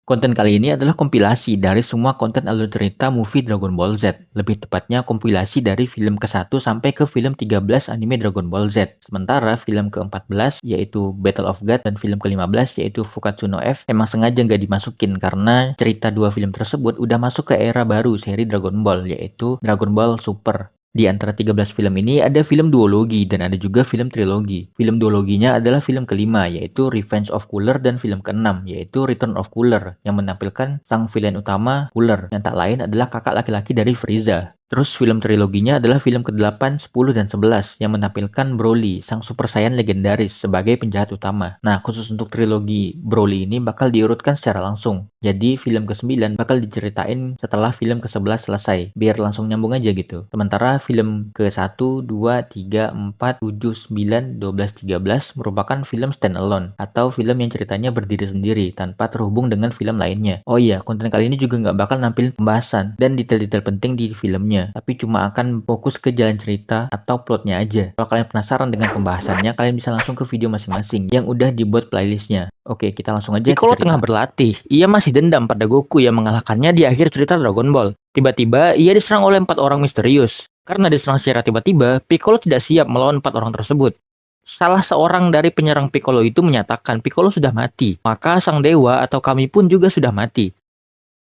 Konten kali ini adalah kompilasi dari semua konten alur cerita movie Dragon Ball Z. Lebih tepatnya kompilasi dari film ke-1 sampai ke film 13 anime Dragon Ball Z. Sementara film ke-14 yaitu Battle of God dan film ke-15 yaitu Fukatsu no F emang sengaja nggak dimasukin karena cerita dua film tersebut udah masuk ke era baru seri Dragon Ball yaitu Dragon Ball Super. Di antara 13 film ini ada film duologi dan ada juga film trilogi. Film duologinya adalah film kelima yaitu Revenge of Cooler dan film keenam yaitu Return of Cooler yang menampilkan sang villain utama Cooler yang tak lain adalah kakak laki-laki dari Frieza. Terus film triloginya adalah film ke-8, 10, dan 11 yang menampilkan Broly, sang Super Saiyan legendaris sebagai penjahat utama. Nah, khusus untuk trilogi Broly ini bakal diurutkan secara langsung. Jadi film ke-9 bakal diceritain setelah film ke-11 selesai, biar langsung nyambung aja gitu. Sementara film ke-1, 2, 3, 4, 7, 9, 12, 13 merupakan film standalone atau film yang ceritanya berdiri sendiri tanpa terhubung dengan film lainnya. Oh iya, konten kali ini juga nggak bakal nampilin pembahasan dan detail-detail penting di filmnya, tapi cuma akan fokus ke jalan cerita atau plotnya aja. Kalau kalian penasaran dengan pembahasannya, kalian bisa langsung ke video masing-masing yang udah dibuat playlistnya. Oke, kita langsung aja ke Piccolo cerita. tengah berlatih. Ia masih dendam pada Goku yang mengalahkannya di akhir cerita Dragon Ball. Tiba-tiba, ia diserang oleh 4 orang misterius. Karena diserang secara tiba-tiba, Piccolo tidak siap melawan 4 orang tersebut. Salah seorang dari penyerang Piccolo itu menyatakan Piccolo sudah mati. Maka sang dewa atau kami pun juga sudah mati.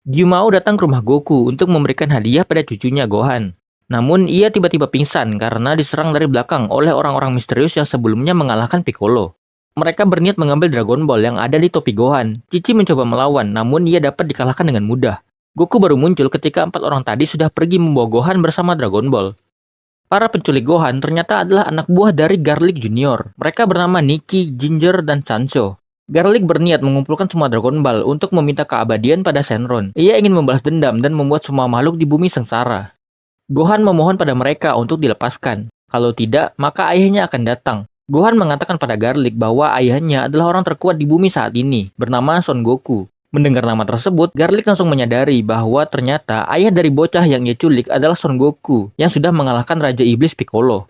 Gyumao datang ke rumah Goku untuk memberikan hadiah pada cucunya Gohan. Namun, ia tiba-tiba pingsan karena diserang dari belakang oleh orang-orang misterius yang sebelumnya mengalahkan Piccolo. Mereka berniat mengambil Dragon Ball yang ada di topi Gohan. Cici mencoba melawan, namun ia dapat dikalahkan dengan mudah. Goku baru muncul ketika 4 orang tadi sudah pergi membawa Gohan bersama Dragon Ball. Para penculik Gohan ternyata adalah anak buah dari Garlic Junior. Mereka bernama Nikki, Ginger, dan Sancho. Garlic berniat mengumpulkan semua Dragon Ball untuk meminta keabadian pada Shenron. Ia ingin membalas dendam dan membuat semua makhluk di bumi sengsara. Gohan memohon pada mereka untuk dilepaskan. Kalau tidak, maka ayahnya akan datang. Gohan mengatakan pada Garlic bahwa ayahnya adalah orang terkuat di bumi saat ini, bernama Son Goku. Mendengar nama tersebut, Garlic langsung menyadari bahwa ternyata ayah dari bocah yang ia culik adalah Son Goku, yang sudah mengalahkan Raja Iblis Piccolo.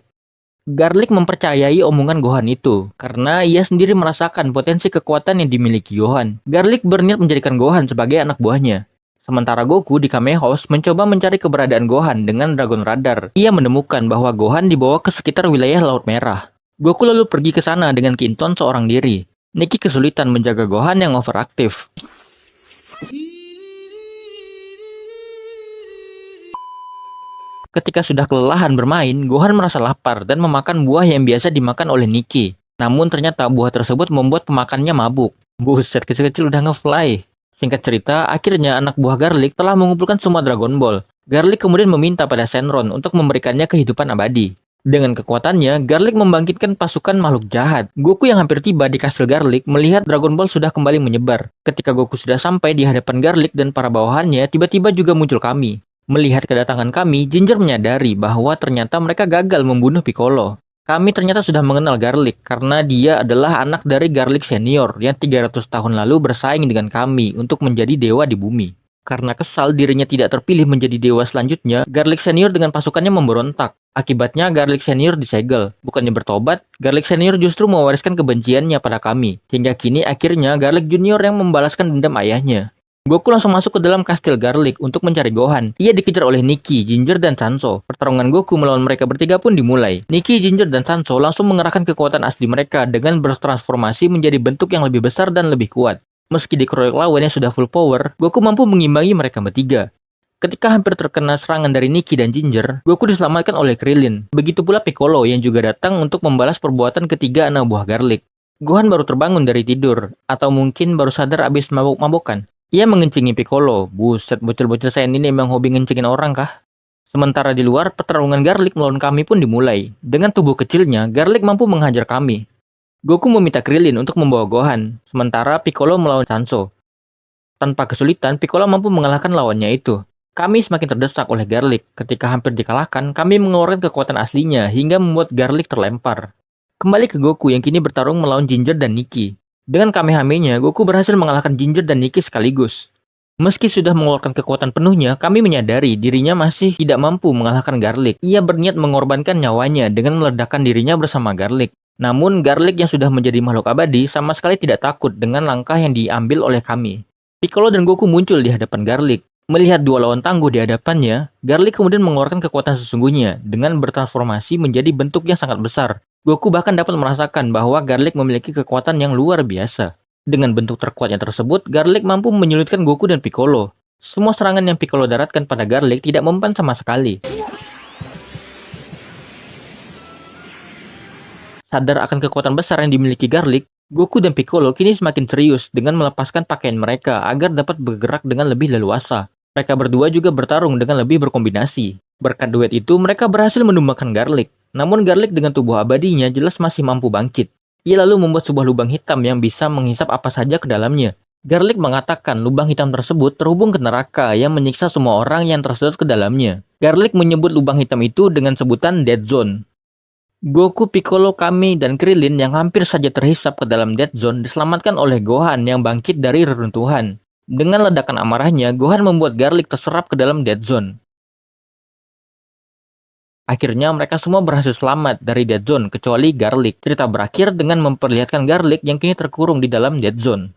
Garlic mempercayai omongan Gohan itu, karena ia sendiri merasakan potensi kekuatan yang dimiliki Gohan. Garlic berniat menjadikan Gohan sebagai anak buahnya. Sementara Goku di Kame House mencoba mencari keberadaan Gohan dengan Dragon Radar. Ia menemukan bahwa Gohan dibawa ke sekitar wilayah Laut Merah. Goku lalu pergi ke sana dengan Kinton seorang diri. Nikki kesulitan menjaga Gohan yang overaktif. Ketika sudah kelelahan bermain, Gohan merasa lapar dan memakan buah yang biasa dimakan oleh Nikki. Namun ternyata buah tersebut membuat pemakannya mabuk. Buset, kecil-kecil udah nge-fly. Singkat cerita, akhirnya anak buah Garlic telah mengumpulkan semua Dragon Ball. Garlic kemudian meminta pada Shenron untuk memberikannya kehidupan abadi. Dengan kekuatannya, Garlic membangkitkan pasukan makhluk jahat. Goku yang hampir tiba di kastil Garlic melihat Dragon Ball sudah kembali menyebar. Ketika Goku sudah sampai di hadapan Garlic dan para bawahannya, tiba-tiba juga muncul Kami. Melihat kedatangan Kami, Ginger menyadari bahwa ternyata mereka gagal membunuh Piccolo. Kami ternyata sudah mengenal Garlic karena dia adalah anak dari Garlic Senior yang 300 tahun lalu bersaing dengan Kami untuk menjadi dewa di bumi. Karena kesal dirinya tidak terpilih menjadi dewa selanjutnya, Garlic Senior dengan pasukannya memberontak. Akibatnya Garlic Senior disegel. Bukannya bertobat, Garlic Senior justru mewariskan kebenciannya pada Kami. Hingga kini akhirnya Garlic Junior yang membalaskan dendam ayahnya. Goku langsung masuk ke dalam kastil Garlic untuk mencari Gohan. Ia dikejar oleh Nikki, Ginger, dan Sancho. Pertarungan Goku melawan mereka bertiga pun dimulai. Nikki, Ginger, dan Sancho langsung mengerahkan kekuatan asli mereka dengan bertransformasi menjadi bentuk yang lebih besar dan lebih kuat. Meski dikeroyok lawan yang sudah full power, Goku mampu mengimbangi mereka bertiga. Ketika hampir terkena serangan dari Nikki dan Ginger, Goku diselamatkan oleh Krillin. Begitu pula Piccolo yang juga datang untuk membalas perbuatan ketiga anak buah Garlic. Gohan baru terbangun dari tidur, atau mungkin baru sadar abis mabok-mabokan. Ia mengencingi Piccolo. Buset, bocil-bocil saya ini emang hobi ngencingin orang kah? Sementara di luar, pertarungan Garlic melawan Kami pun dimulai. Dengan tubuh kecilnya, Garlic mampu menghajar Kami. Goku meminta Krillin untuk membawa Gohan, sementara Piccolo melawan Sancho. Tanpa kesulitan, Piccolo mampu mengalahkan lawannya itu. Kami semakin terdesak oleh Garlic. Ketika hampir dikalahkan, Kami mengeluarkan kekuatan aslinya hingga membuat Garlic terlempar. Kembali ke Goku yang kini bertarung melawan Ginger dan Nikki. Dengan Kamehameha, Goku berhasil mengalahkan Ginger dan Nikki sekaligus. Meski sudah mengeluarkan kekuatan penuhnya, Kami menyadari dirinya masih tidak mampu mengalahkan Garlic. Ia berniat mengorbankan nyawanya dengan meledakkan dirinya bersama Garlic. Namun, Garlic yang sudah menjadi makhluk abadi sama sekali tidak takut dengan langkah yang diambil oleh Kami. Piccolo dan Goku muncul di hadapan Garlic. Melihat dua lawan tangguh di hadapannya, Garlic kemudian mengeluarkan kekuatan sesungguhnya dengan bertransformasi menjadi bentuk yang sangat besar. Goku bahkan dapat merasakan bahwa Garlic memiliki kekuatan yang luar biasa. Dengan bentuk terkuatnya tersebut, Garlic mampu menyulitkan Goku dan Piccolo. Semua serangan yang Piccolo daratkan pada Garlic tidak mempan sama sekali. Sadar akan kekuatan besar yang dimiliki Garlic, Goku dan Piccolo kini semakin serius dengan melepaskan pakaian mereka agar dapat bergerak dengan lebih leluasa. Mereka berdua juga bertarung dengan lebih berkombinasi. Berkat duet itu, mereka berhasil menumbalkan Garlic. Namun Garlic dengan tubuh abadinya jelas masih mampu bangkit. Ia lalu membuat sebuah lubang hitam yang bisa menghisap apa saja ke dalamnya. Garlic mengatakan lubang hitam tersebut terhubung ke neraka yang menyiksa semua orang yang tersedot ke dalamnya. Garlic menyebut lubang hitam itu dengan sebutan Dead Zone. Goku, Piccolo, Kami, dan Krillin yang hampir saja terhisap ke dalam Dead Zone diselamatkan oleh Gohan yang bangkit dari reruntuhan. Dengan ledakan amarahnya, Gohan membuat Garlic terserap ke dalam Dead Zone. Akhirnya mereka semua berhasil selamat dari Dead Zone kecuali Garlic. Cerita berakhir dengan memperlihatkan Garlic yang kini terkurung di dalam Dead Zone.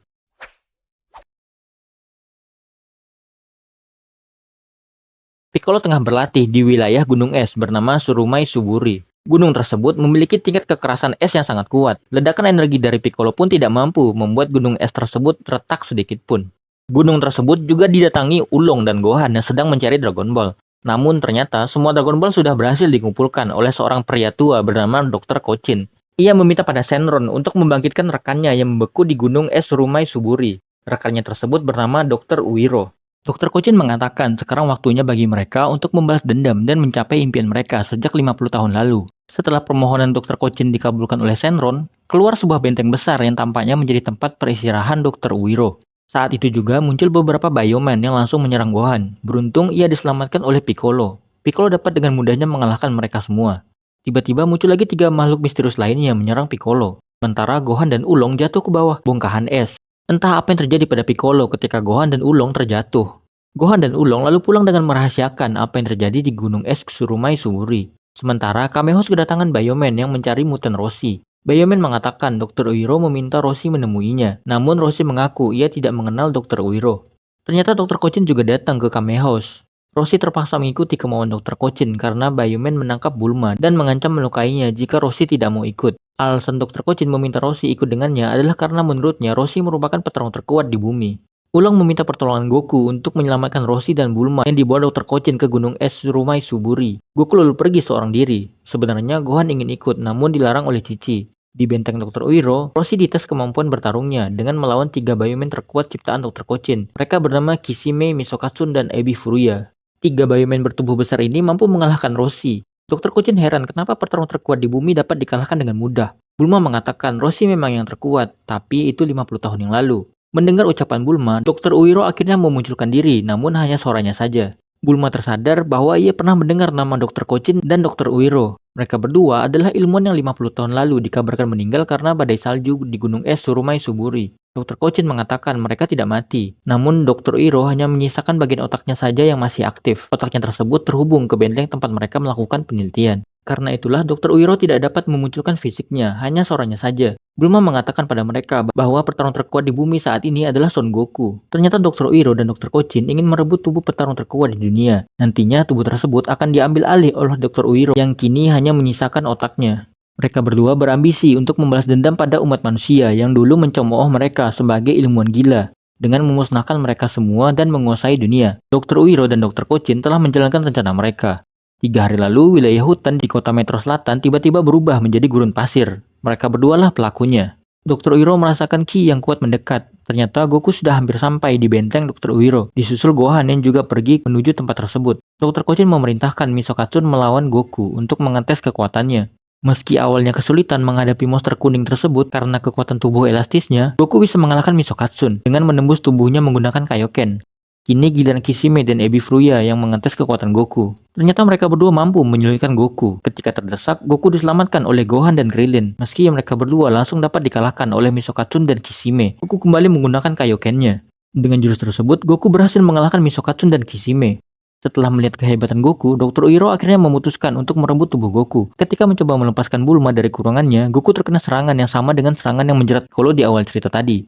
Piccolo tengah berlatih di wilayah gunung es bernama Surumai Suburi. Gunung tersebut memiliki tingkat kekerasan es yang sangat kuat. Ledakan energi dari Piccolo pun tidak mampu membuat gunung es tersebut retak sedikit pun. Gunung tersebut juga didatangi Ulong dan Gohan yang sedang mencari Dragon Ball. Namun ternyata semua Dragon Ball sudah berhasil dikumpulkan oleh seorang pria tua bernama Dr. Kochin. Ia meminta pada Shenron untuk membangkitkan rekannya yang membeku di gunung es Surumai Suburi. Rekannya tersebut bernama Dr. Uiro. Dr. Kochin mengatakan sekarang waktunya bagi mereka untuk membalas dendam dan mencapai impian mereka sejak 50 tahun lalu. Setelah permohonan Dr. Kochin dikabulkan oleh Shenron, keluar sebuah benteng besar yang tampaknya menjadi tempat peristirahatan Dr. Uiro. Saat itu juga muncul beberapa Bioman yang langsung menyerang Gohan. Beruntung ia diselamatkan oleh Piccolo. Piccolo dapat dengan mudahnya mengalahkan mereka semua. Tiba-tiba muncul lagi 3 makhluk misterius lainnya menyerang Piccolo. Sementara Gohan dan Ulong jatuh ke bawah bongkahan es. Entah apa yang terjadi pada Piccolo ketika Gohan dan Ulong terjatuh. Gohan dan Ulong lalu pulang dengan merahasiakan apa yang terjadi di gunung es Surumai Suburi. Sementara Kamehos kedatangan Bioman yang mencari Muten Roshi. Bioman mengatakan Dr. Uiro meminta Roshi menemuinya, namun Roshi mengaku ia tidak mengenal Dr. Uiro. Ternyata Dr. Kochin juga datang ke Kamehos. Roshi terpaksa mengikuti kemauan Dr. Kochin karena Bioman menangkap Bulma dan mengancam melukainya jika Roshi tidak mau ikut. Alasan Dr. Kochin meminta Roshi ikut dengannya adalah karena menurutnya Roshi merupakan petarung terkuat di bumi. Ulong meminta pertolongan Goku untuk menyelamatkan Roshi dan Bulma yang dibawa Dr. Kochin ke gunung es Surumai Suburi. Goku lalu pergi seorang diri. Sebenarnya Gohan ingin ikut namun dilarang oleh Cici. Di benteng Dr. Uiro, Roshi dites kemampuan bertarungnya dengan melawan 3 Bioman terkuat ciptaan Dr. Kochin. Mereka bernama Kisime, Misokatsun, dan Ebi Furuya. 3 Bioman bertubuh besar ini mampu mengalahkan Roshi. Dr. Kochin heran kenapa petarung terkuat di bumi dapat dikalahkan dengan mudah. Bulma mengatakan Roshi memang yang terkuat, tapi itu 50 tahun yang lalu. Mendengar ucapan Bulma, Dr. Uiro akhirnya memunculkan diri, namun hanya suaranya saja. Bulma tersadar bahwa ia pernah mendengar nama Dr. Kochin dan Dr. Uiro. Mereka berdua adalah ilmuwan yang 50 tahun lalu dikabarkan meninggal karena badai salju di gunung es Surumai Suburi. Dr. Kochin mengatakan mereka tidak mati, namun Dr. Uiro hanya menyisakan bagian otaknya saja yang masih aktif. Otaknya tersebut terhubung ke benteng tempat mereka melakukan penelitian. Karena itulah Dr. Uiro tidak dapat memunculkan fisiknya, hanya suaranya saja. Bulma mengatakan pada mereka bahwa petarung terkuat di bumi saat ini adalah Son Goku. Ternyata Dr. Uiro dan Dr. Kochin ingin merebut tubuh petarung terkuat di dunia. Nantinya tubuh tersebut akan diambil alih oleh Dr. Uiro yang kini hanya menyisakan otaknya. Mereka berdua berambisi untuk membalas dendam pada umat manusia yang dulu mencemooh mereka sebagai ilmuwan gila dengan memusnahkan mereka semua dan menguasai dunia. Dr. Uiro dan Dr. Kochin telah menjalankan rencana mereka. 3 hari lalu, wilayah hutan di kota Metro Selatan tiba-tiba berubah menjadi gurun pasir. Mereka berdualah pelakunya. Dr. Uiro merasakan ki yang kuat mendekat. Ternyata Goku sudah hampir sampai di benteng Dr. Uiro. Disusul Gohan yang juga pergi menuju tempat tersebut. Dr. Kochin memerintahkan Misokatsun melawan Goku untuk mengetes kekuatannya. Meski awalnya kesulitan menghadapi monster kuning tersebut karena kekuatan tubuh elastisnya, Goku bisa mengalahkan Misokatsun dengan menembus tubuhnya menggunakan Kaioken. Kini giliran Kisime dan Ebi Furuya yang mengetes kekuatan Goku. Ternyata mereka berdua mampu menyulitkan Goku. Ketika terdesak, Goku diselamatkan oleh Gohan dan Krillin. Meski mereka berdua langsung dapat dikalahkan oleh Misokatsun dan Kisime, Goku kembali menggunakan Kaiokennya. Dengan jurus tersebut, Goku berhasil mengalahkan Misokatsun dan Kisime. Setelah melihat kehebatan Goku, Dr. Uiro akhirnya memutuskan untuk merebut tubuh Goku. Ketika mencoba melepaskan Bulma dari kurungannya, Goku terkena serangan yang sama dengan serangan yang menjerat Piccolo di awal cerita tadi.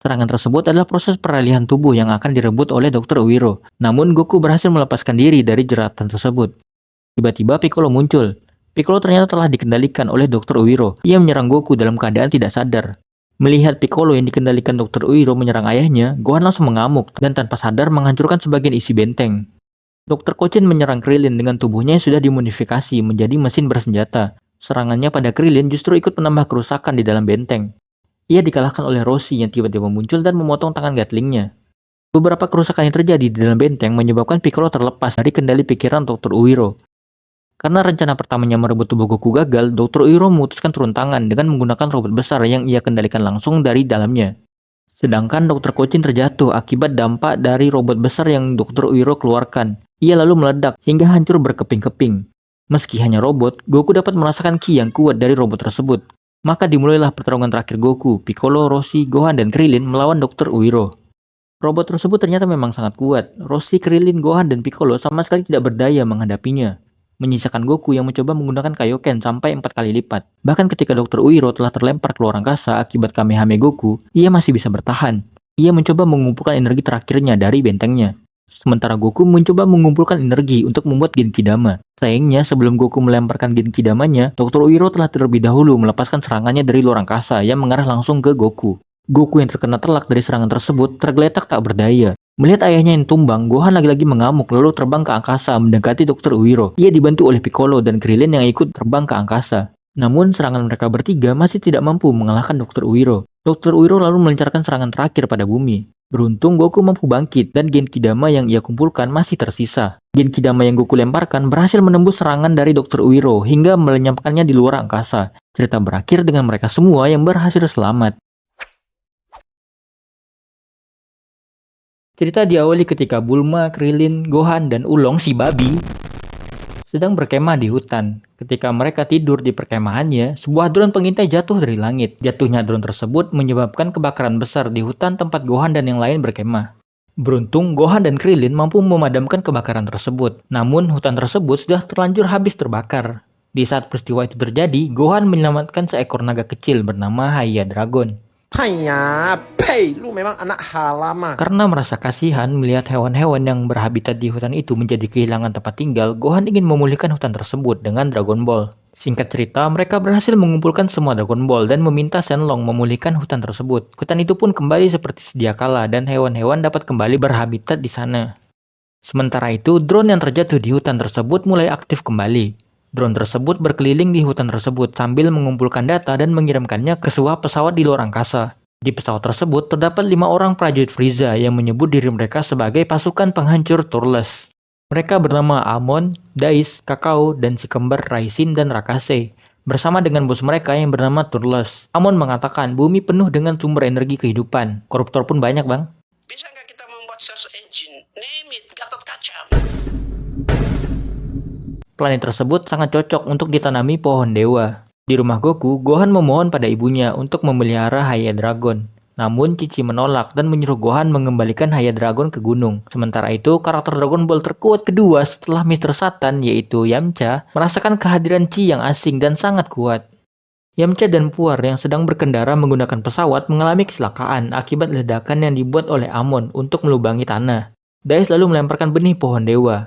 Serangan tersebut adalah proses peralihan tubuh yang akan direbut oleh Dr. Uiro. Namun Goku berhasil melepaskan diri dari jeratan tersebut. Tiba-tiba Piccolo muncul. Piccolo ternyata telah dikendalikan oleh Dr. Uiro. Ia menyerang Goku dalam keadaan tidak sadar. Melihat Piccolo yang dikendalikan Dr. Uiro menyerang ayahnya, Gohan langsung mengamuk dan tanpa sadar menghancurkan sebagian isi benteng. Dr. Kocin menyerang Krillin dengan tubuhnya yang sudah dimodifikasi menjadi mesin bersenjata. Serangannya pada Krillin justru ikut menambah kerusakan di dalam benteng. Ia dikalahkan oleh Roshi yang tiba-tiba muncul dan memotong tangan Gatlingnya. Beberapa kerusakan yang terjadi di dalam benteng menyebabkan Piccolo terlepas dari kendali pikiran Dr. Uiro. Karena rencana pertamanya merebut tubuh Goku gagal, Dr. Uiro memutuskan turun tangan dengan menggunakan robot besar yang ia kendalikan langsung dari dalamnya. Sedangkan Dr. Kocin terjatuh akibat dampak dari robot besar yang Dr. Uiro keluarkan. Ia lalu meledak hingga hancur berkeping-keping. Meski hanya robot, Goku dapat merasakan ki yang kuat dari robot tersebut. Maka dimulailah pertarungan terakhir Goku, Piccolo, Roshi, Gohan, dan Krillin melawan Dr. Uiro. Robot tersebut ternyata memang sangat kuat. Roshi, Krillin, Gohan, dan Piccolo sama sekali tidak berdaya menghadapinya. Menyisakan Goku yang mencoba menggunakan Kaioken sampai 4 kali lipat. Bahkan ketika Dr. Uiro telah terlempar ke luar angkasa akibat Kamehameha Goku, ia masih bisa bertahan. Ia mencoba mengumpulkan energi terakhirnya dari bentengnya. Sementara Goku mencoba mengumpulkan energi untuk membuat Genki Dama. Sayangnya, sebelum Goku melemparkan Genki Damanya, Dr. Uiro telah terlebih dahulu melepaskan serangannya dari luar angkasa yang mengarah langsung ke Goku. Goku yang terkena telak dari serangan tersebut tergeletak tak berdaya. Melihat ayahnya yang tumbang, Gohan lagi-lagi mengamuk lalu terbang ke angkasa mendekati Dr. Uiro. Ia dibantu oleh Piccolo dan Krillin yang ikut terbang ke angkasa. Namun serangan mereka bertiga masih tidak mampu mengalahkan Dr. Uiro. Dr. Uiro lalu melancarkan serangan terakhir pada bumi. Beruntung Goku mampu bangkit dan Genki Dama yang ia kumpulkan masih tersisa. Genki Dama yang Goku lemparkan berhasil menembus serangan dari Dr. Uiro hingga melenyapkannya di luar angkasa. Cerita berakhir dengan mereka semua yang berhasil selamat. Cerita diawali ketika Bulma, Krillin, Gohan, dan Ulong si babi sedang berkemah di hutan. Ketika mereka tidur di perkemahannya, sebuah drone pengintai jatuh dari langit. Jatuhnya drone tersebut menyebabkan kebakaran besar di hutan tempat Gohan dan yang lain berkemah. Beruntung, Gohan dan Krillin mampu memadamkan kebakaran tersebut. Namun, hutan tersebut sudah terlanjur habis terbakar. Di saat peristiwa itu terjadi, Gohan menyelamatkan seekor naga kecil bernama Haya Dragon. Haiya, pei, lu memang anak halama. Karena merasa kasihan melihat hewan-hewan yang berhabitat di hutan itu menjadi kehilangan tempat tinggal, Gohan ingin memulihkan hutan tersebut dengan Dragon Ball. Singkat cerita, mereka berhasil mengumpulkan semua Dragon Ball dan meminta Shenlong memulihkan hutan tersebut. Hutan itu pun kembali seperti sedia kala dan hewan-hewan dapat kembali berhabitat di sana. Sementara itu, drone yang terjatuh di hutan tersebut mulai aktif kembali. Drone tersebut berkeliling di hutan tersebut sambil mengumpulkan data dan mengirimkannya ke sebuah pesawat di luar angkasa. Di pesawat tersebut terdapat 5 orang prajurit Frieza yang menyebut diri mereka sebagai pasukan penghancur Turles. Mereka bernama Amon, Dais, Kakao, dan si kembar Raisin dan Rakase. Bersama dengan bos mereka yang bernama Turles. Amon mengatakan bumi penuh dengan sumber energi kehidupan. Koruptor pun banyak, Bang. Bisa nggak kita membuat search engine? Name it, Gatot Kaca. Planet tersebut sangat cocok untuk ditanami pohon dewa. Di rumah Goku, Gohan memohon pada ibunya untuk memelihara Haya Dragon. Namun Cici menolak dan menyuruh Gohan mengembalikan Haya Dragon ke gunung. Sementara itu, karakter Dragon Ball terkuat kedua setelah Mr. Satan yaitu Yamcha merasakan kehadiran Chi yang asing dan sangat kuat. Yamcha dan Puar yang sedang berkendara menggunakan pesawat mengalami kecelakaan akibat ledakan yang dibuat oleh Amon untuk melubangi tanah. Dais lalu melemparkan benih pohon dewa.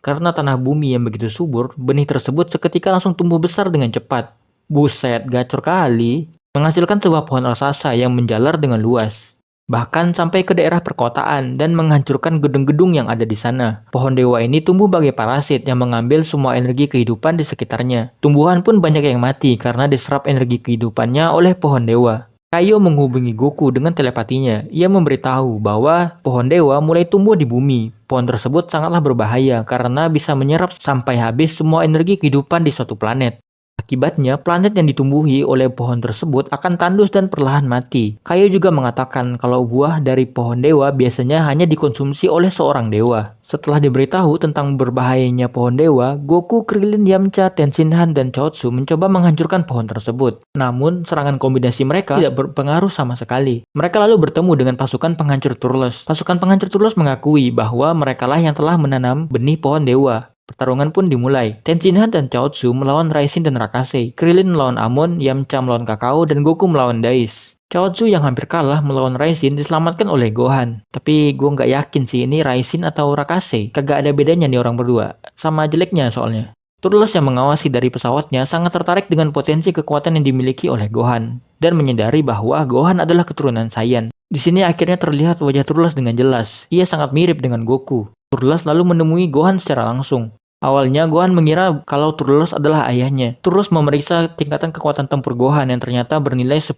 Karena tanah bumi yang begitu subur, benih tersebut seketika langsung tumbuh besar dengan cepat. Buset, gacor kali. Menghasilkan sebuah pohon raksasa yang menjalar dengan luas. Bahkan sampai ke daerah perkotaan dan menghancurkan gedung-gedung yang ada di sana. Pohon dewa ini tumbuh bagai parasit yang mengambil semua energi kehidupan di sekitarnya. Tumbuhan pun banyak yang mati karena diserap energi kehidupannya oleh pohon dewa. Kaio menghubungi Goku dengan telepatinya. Ia memberitahu bahwa pohon dewa mulai tumbuh di bumi. Pohon tersebut sangatlah berbahaya karena bisa menyerap sampai habis semua energi kehidupan di suatu planet. Akibatnya, planet yang ditumbuhi oleh pohon tersebut akan tandus dan perlahan mati. Kaio juga mengatakan kalau buah dari pohon dewa biasanya hanya dikonsumsi oleh seorang dewa. Setelah diberitahu tentang berbahayanya pohon dewa, Goku, Krillin, Yamcha, Tenshinhan, dan Chaozu mencoba menghancurkan pohon tersebut. Namun, serangan kombinasi mereka tidak berpengaruh sama sekali. Mereka lalu bertemu dengan pasukan penghancur Turles. Pasukan penghancur Turles mengakui bahwa merekalah yang telah menanam benih pohon dewa. Pertarungan pun dimulai. Tenshinhan dan Chaozu melawan Raisin dan Rakase. Krillin melawan Amon, Yamcha melawan Kakao, dan Goku melawan Dais. Chaozu yang hampir kalah melawan Raishin diselamatkan oleh Gohan. Tapi gue nggak yakin sih ini Raishin atau Rakase. Kagak ada bedanya nih orang berdua. Sama jeleknya soalnya. Turles yang mengawasi dari pesawatnya sangat tertarik dengan potensi kekuatan yang dimiliki oleh Gohan. Dan menyadari bahwa Gohan adalah keturunan Saiyan. Di sini akhirnya terlihat wajah Turles dengan jelas. Ia sangat mirip dengan Goku. Turles lalu menemui Gohan secara langsung. Awalnya Gohan mengira kalau Turles adalah ayahnya. Turles memeriksa tingkatan kekuatan tempur Gohan yang ternyata bernilai 10.000,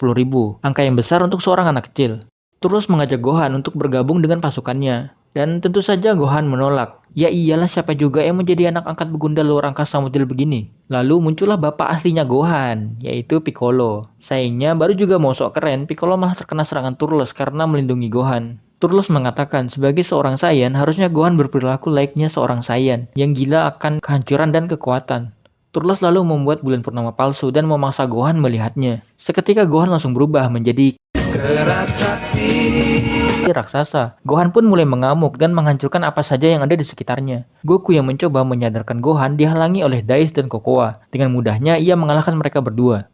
angka yang besar untuk seorang anak kecil. Turles mengajak Gohan untuk bergabung dengan pasukannya. Dan tentu saja Gohan menolak. Ya iyalah, siapa juga yang menjadi anak angkat begundal luar angkasa model begini. Lalu muncullah bapak aslinya Gohan, yaitu Piccolo. Sayangnya baru juga mau sok keren, Piccolo malah terkena serangan Turles karena melindungi Gohan. Turles mengatakan sebagai seorang Saiyan harusnya Gohan berperilaku layaknya seorang Saiyan yang gila akan kehancuran dan kekuatan. Turles lalu membuat bulan purnama palsu dan memaksa Gohan melihatnya. Seketika Gohan langsung berubah menjadi raksasa. Gohan pun mulai mengamuk dan menghancurkan apa saja yang ada di sekitarnya. Goku yang mencoba menyadarkan Gohan dihalangi oleh Daiz dan Kokoa. Dengan mudahnya ia mengalahkan mereka berdua.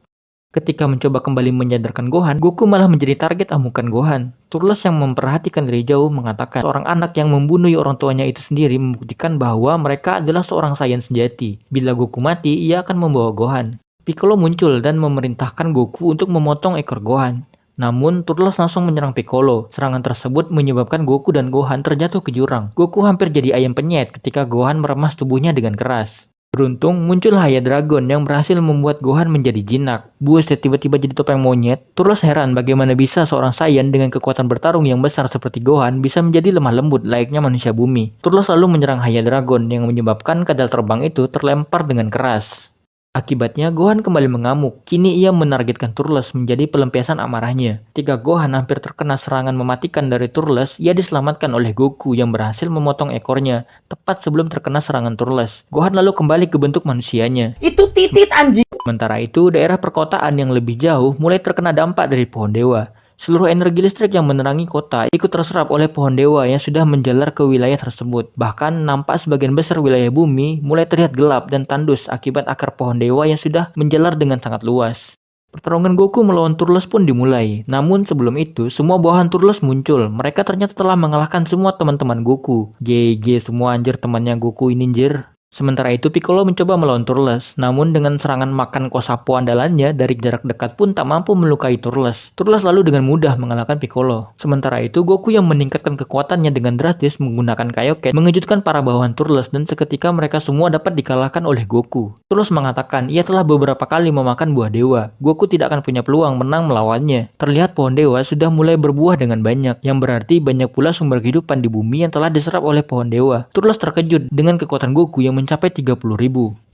Ketika mencoba kembali menyadarkan Gohan, Goku malah menjadi target amukan Gohan. Turles yang memperhatikan dari jauh mengatakan seorang anak yang membunuh orang tuanya itu sendiri membuktikan bahwa mereka adalah seorang Saiyan sejati. Bila Goku mati, ia akan membawa Gohan. Piccolo muncul dan memerintahkan Goku untuk memotong ekor Gohan. Namun, Turles langsung menyerang Piccolo. Serangan tersebut menyebabkan Goku dan Gohan terjatuh ke jurang. Goku hampir jadi ayam penyet ketika Gohan meremas tubuhnya dengan keras. Beruntung, muncul Haya Dragon yang berhasil membuat Gohan menjadi jinak. Buset, tiba-tiba jadi topeng monyet. Turles heran bagaimana bisa seorang Saiyan dengan kekuatan bertarung yang besar seperti Gohan bisa menjadi lemah lembut layaknya manusia bumi. Turles lalu menyerang Haya Dragon yang menyebabkan kadal terbang itu terlempar dengan keras. Akibatnya, Gohan kembali mengamuk. Kini ia menargetkan Turles menjadi pelampiasan amarahnya. Ketika Gohan hampir terkena serangan mematikan dari Turles, ia diselamatkan oleh Goku yang berhasil memotong ekornya, tepat sebelum terkena serangan Turles. Gohan lalu kembali ke bentuk manusianya. Itu titit anjing. Sementara itu, daerah perkotaan yang lebih jauh mulai terkena dampak dari pohon dewa. Seluruh energi listrik yang menerangi kota ikut terserap oleh pohon dewa yang sudah menjalar ke wilayah tersebut. Bahkan nampak sebagian besar wilayah bumi mulai terlihat gelap dan tandus akibat akar pohon dewa yang sudah menjalar dengan sangat luas. Pertarungan Goku melawan Turles pun dimulai. Namun sebelum itu, semua bawahan Turles muncul. Mereka ternyata telah mengalahkan semua teman-teman Goku. GG semua anjir temannya Goku ini anjir. Sementara itu Piccolo mencoba melawan Turles, namun dengan serangan makan Kosapo andalannya dari jarak dekat pun tak mampu melukai Turles. Turles lalu dengan mudah mengalahkan Piccolo. Sementara itu Goku yang meningkatkan kekuatannya dengan drastis menggunakan Kaioken mengejutkan para bawahan Turles dan seketika mereka semua dapat dikalahkan oleh Goku. Turles mengatakan ia telah beberapa kali memakan buah dewa. Goku tidak akan punya peluang menang melawannya. Terlihat pohon dewa sudah mulai berbuah dengan banyak, yang berarti banyak pula sumber kehidupan di bumi yang telah diserap oleh pohon dewa. Turles terkejut dengan kekuatan Goku yang mencapai 30.000.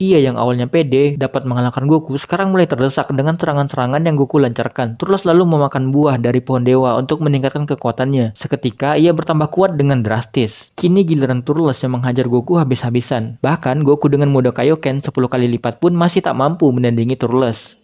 Ia yang awalnya pede dapat mengalahkan Goku sekarang mulai terdesak dengan serangan-serangan yang Goku lancarkan. Turles lalu memakan buah dari pohon dewa untuk meningkatkan kekuatannya. Seketika ia bertambah kuat dengan drastis. Kini giliran Turles yang menghajar Goku habis-habisan. Bahkan Goku dengan mode Kaioken 10 kali lipat pun masih tak mampu menandingi Turles.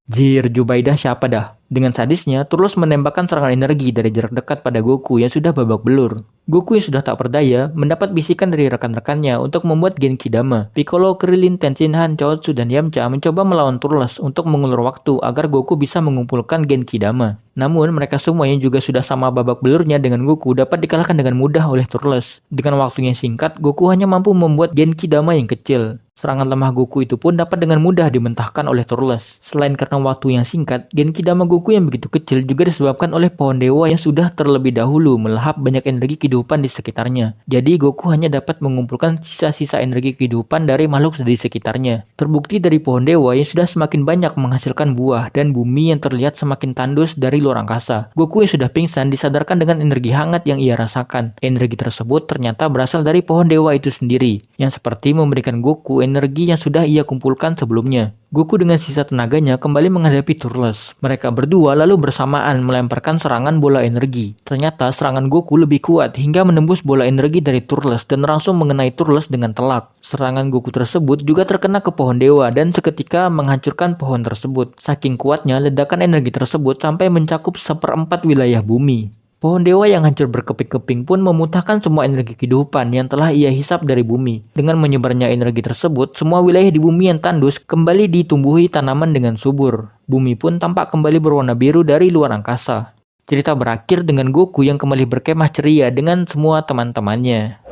Jir, Jubaidah siapa dah? Dengan sadisnya, Turles menembakkan serangan energi dari jarak dekat pada Goku yang sudah babak belur. Goku yang sudah tak berdaya mendapat bisikan dari rekan-rekannya untuk membuat Genki Dama. Piccolo, Krillin, Tenshinhan, Chaozu, dan Yamcha mencoba melawan Turles untuk mengulur waktu agar Goku bisa mengumpulkan Genki Dama. Namun, mereka semua yang juga sudah sama babak belurnya dengan Goku dapat dikalahkan dengan mudah oleh Turles. Dengan waktu yang singkat, Goku hanya mampu membuat Genki Dama yang kecil. Serangan lemah Goku itu pun dapat dengan mudah dimentahkan oleh Turles. Selain karena waktu yang singkat, Genki Dama Goku yang begitu kecil juga disebabkan oleh pohon dewa yang sudah terlebih dahulu melahap banyak energi kehidupan di sekitarnya. Jadi Goku hanya dapat mengumpulkan sisa-sisa energi kehidupan dari makhluk di sekitarnya. Terbukti dari pohon dewa yang sudah semakin banyak menghasilkan buah dan bumi yang terlihat semakin tandus dari luar angkasa. Goku yang sudah pingsan disadarkan dengan energi hangat yang ia rasakan. Energi tersebut ternyata berasal dari pohon dewa itu sendiri, yang seperti memberikan Goku energi yang sudah ia kumpulkan sebelumnya. Goku dengan sisa tenaganya kembali menghadapi Turles. Mereka berdua lalu bersamaan melemparkan serangan bola energi. Ternyata serangan Goku lebih kuat hingga menembus bola energi dari Turles dan langsung mengenai Turles dengan telak. Serangan Goku tersebut juga terkena ke pohon dewa dan seketika menghancurkan pohon tersebut. Saking kuatnya ledakan energi tersebut sampai mencakup 1/4 wilayah bumi. Pohon dewa yang hancur berkeping-keping pun memuntahkan semua energi kehidupan yang telah ia hisap dari bumi. Dengan menyebarnya energi tersebut, semua wilayah di bumi yang tandus kembali ditumbuhi tanaman dengan subur. Bumi pun tampak kembali berwarna biru dari luar angkasa. Cerita berakhir dengan Goku yang kembali berkemah ceria dengan semua teman-temannya.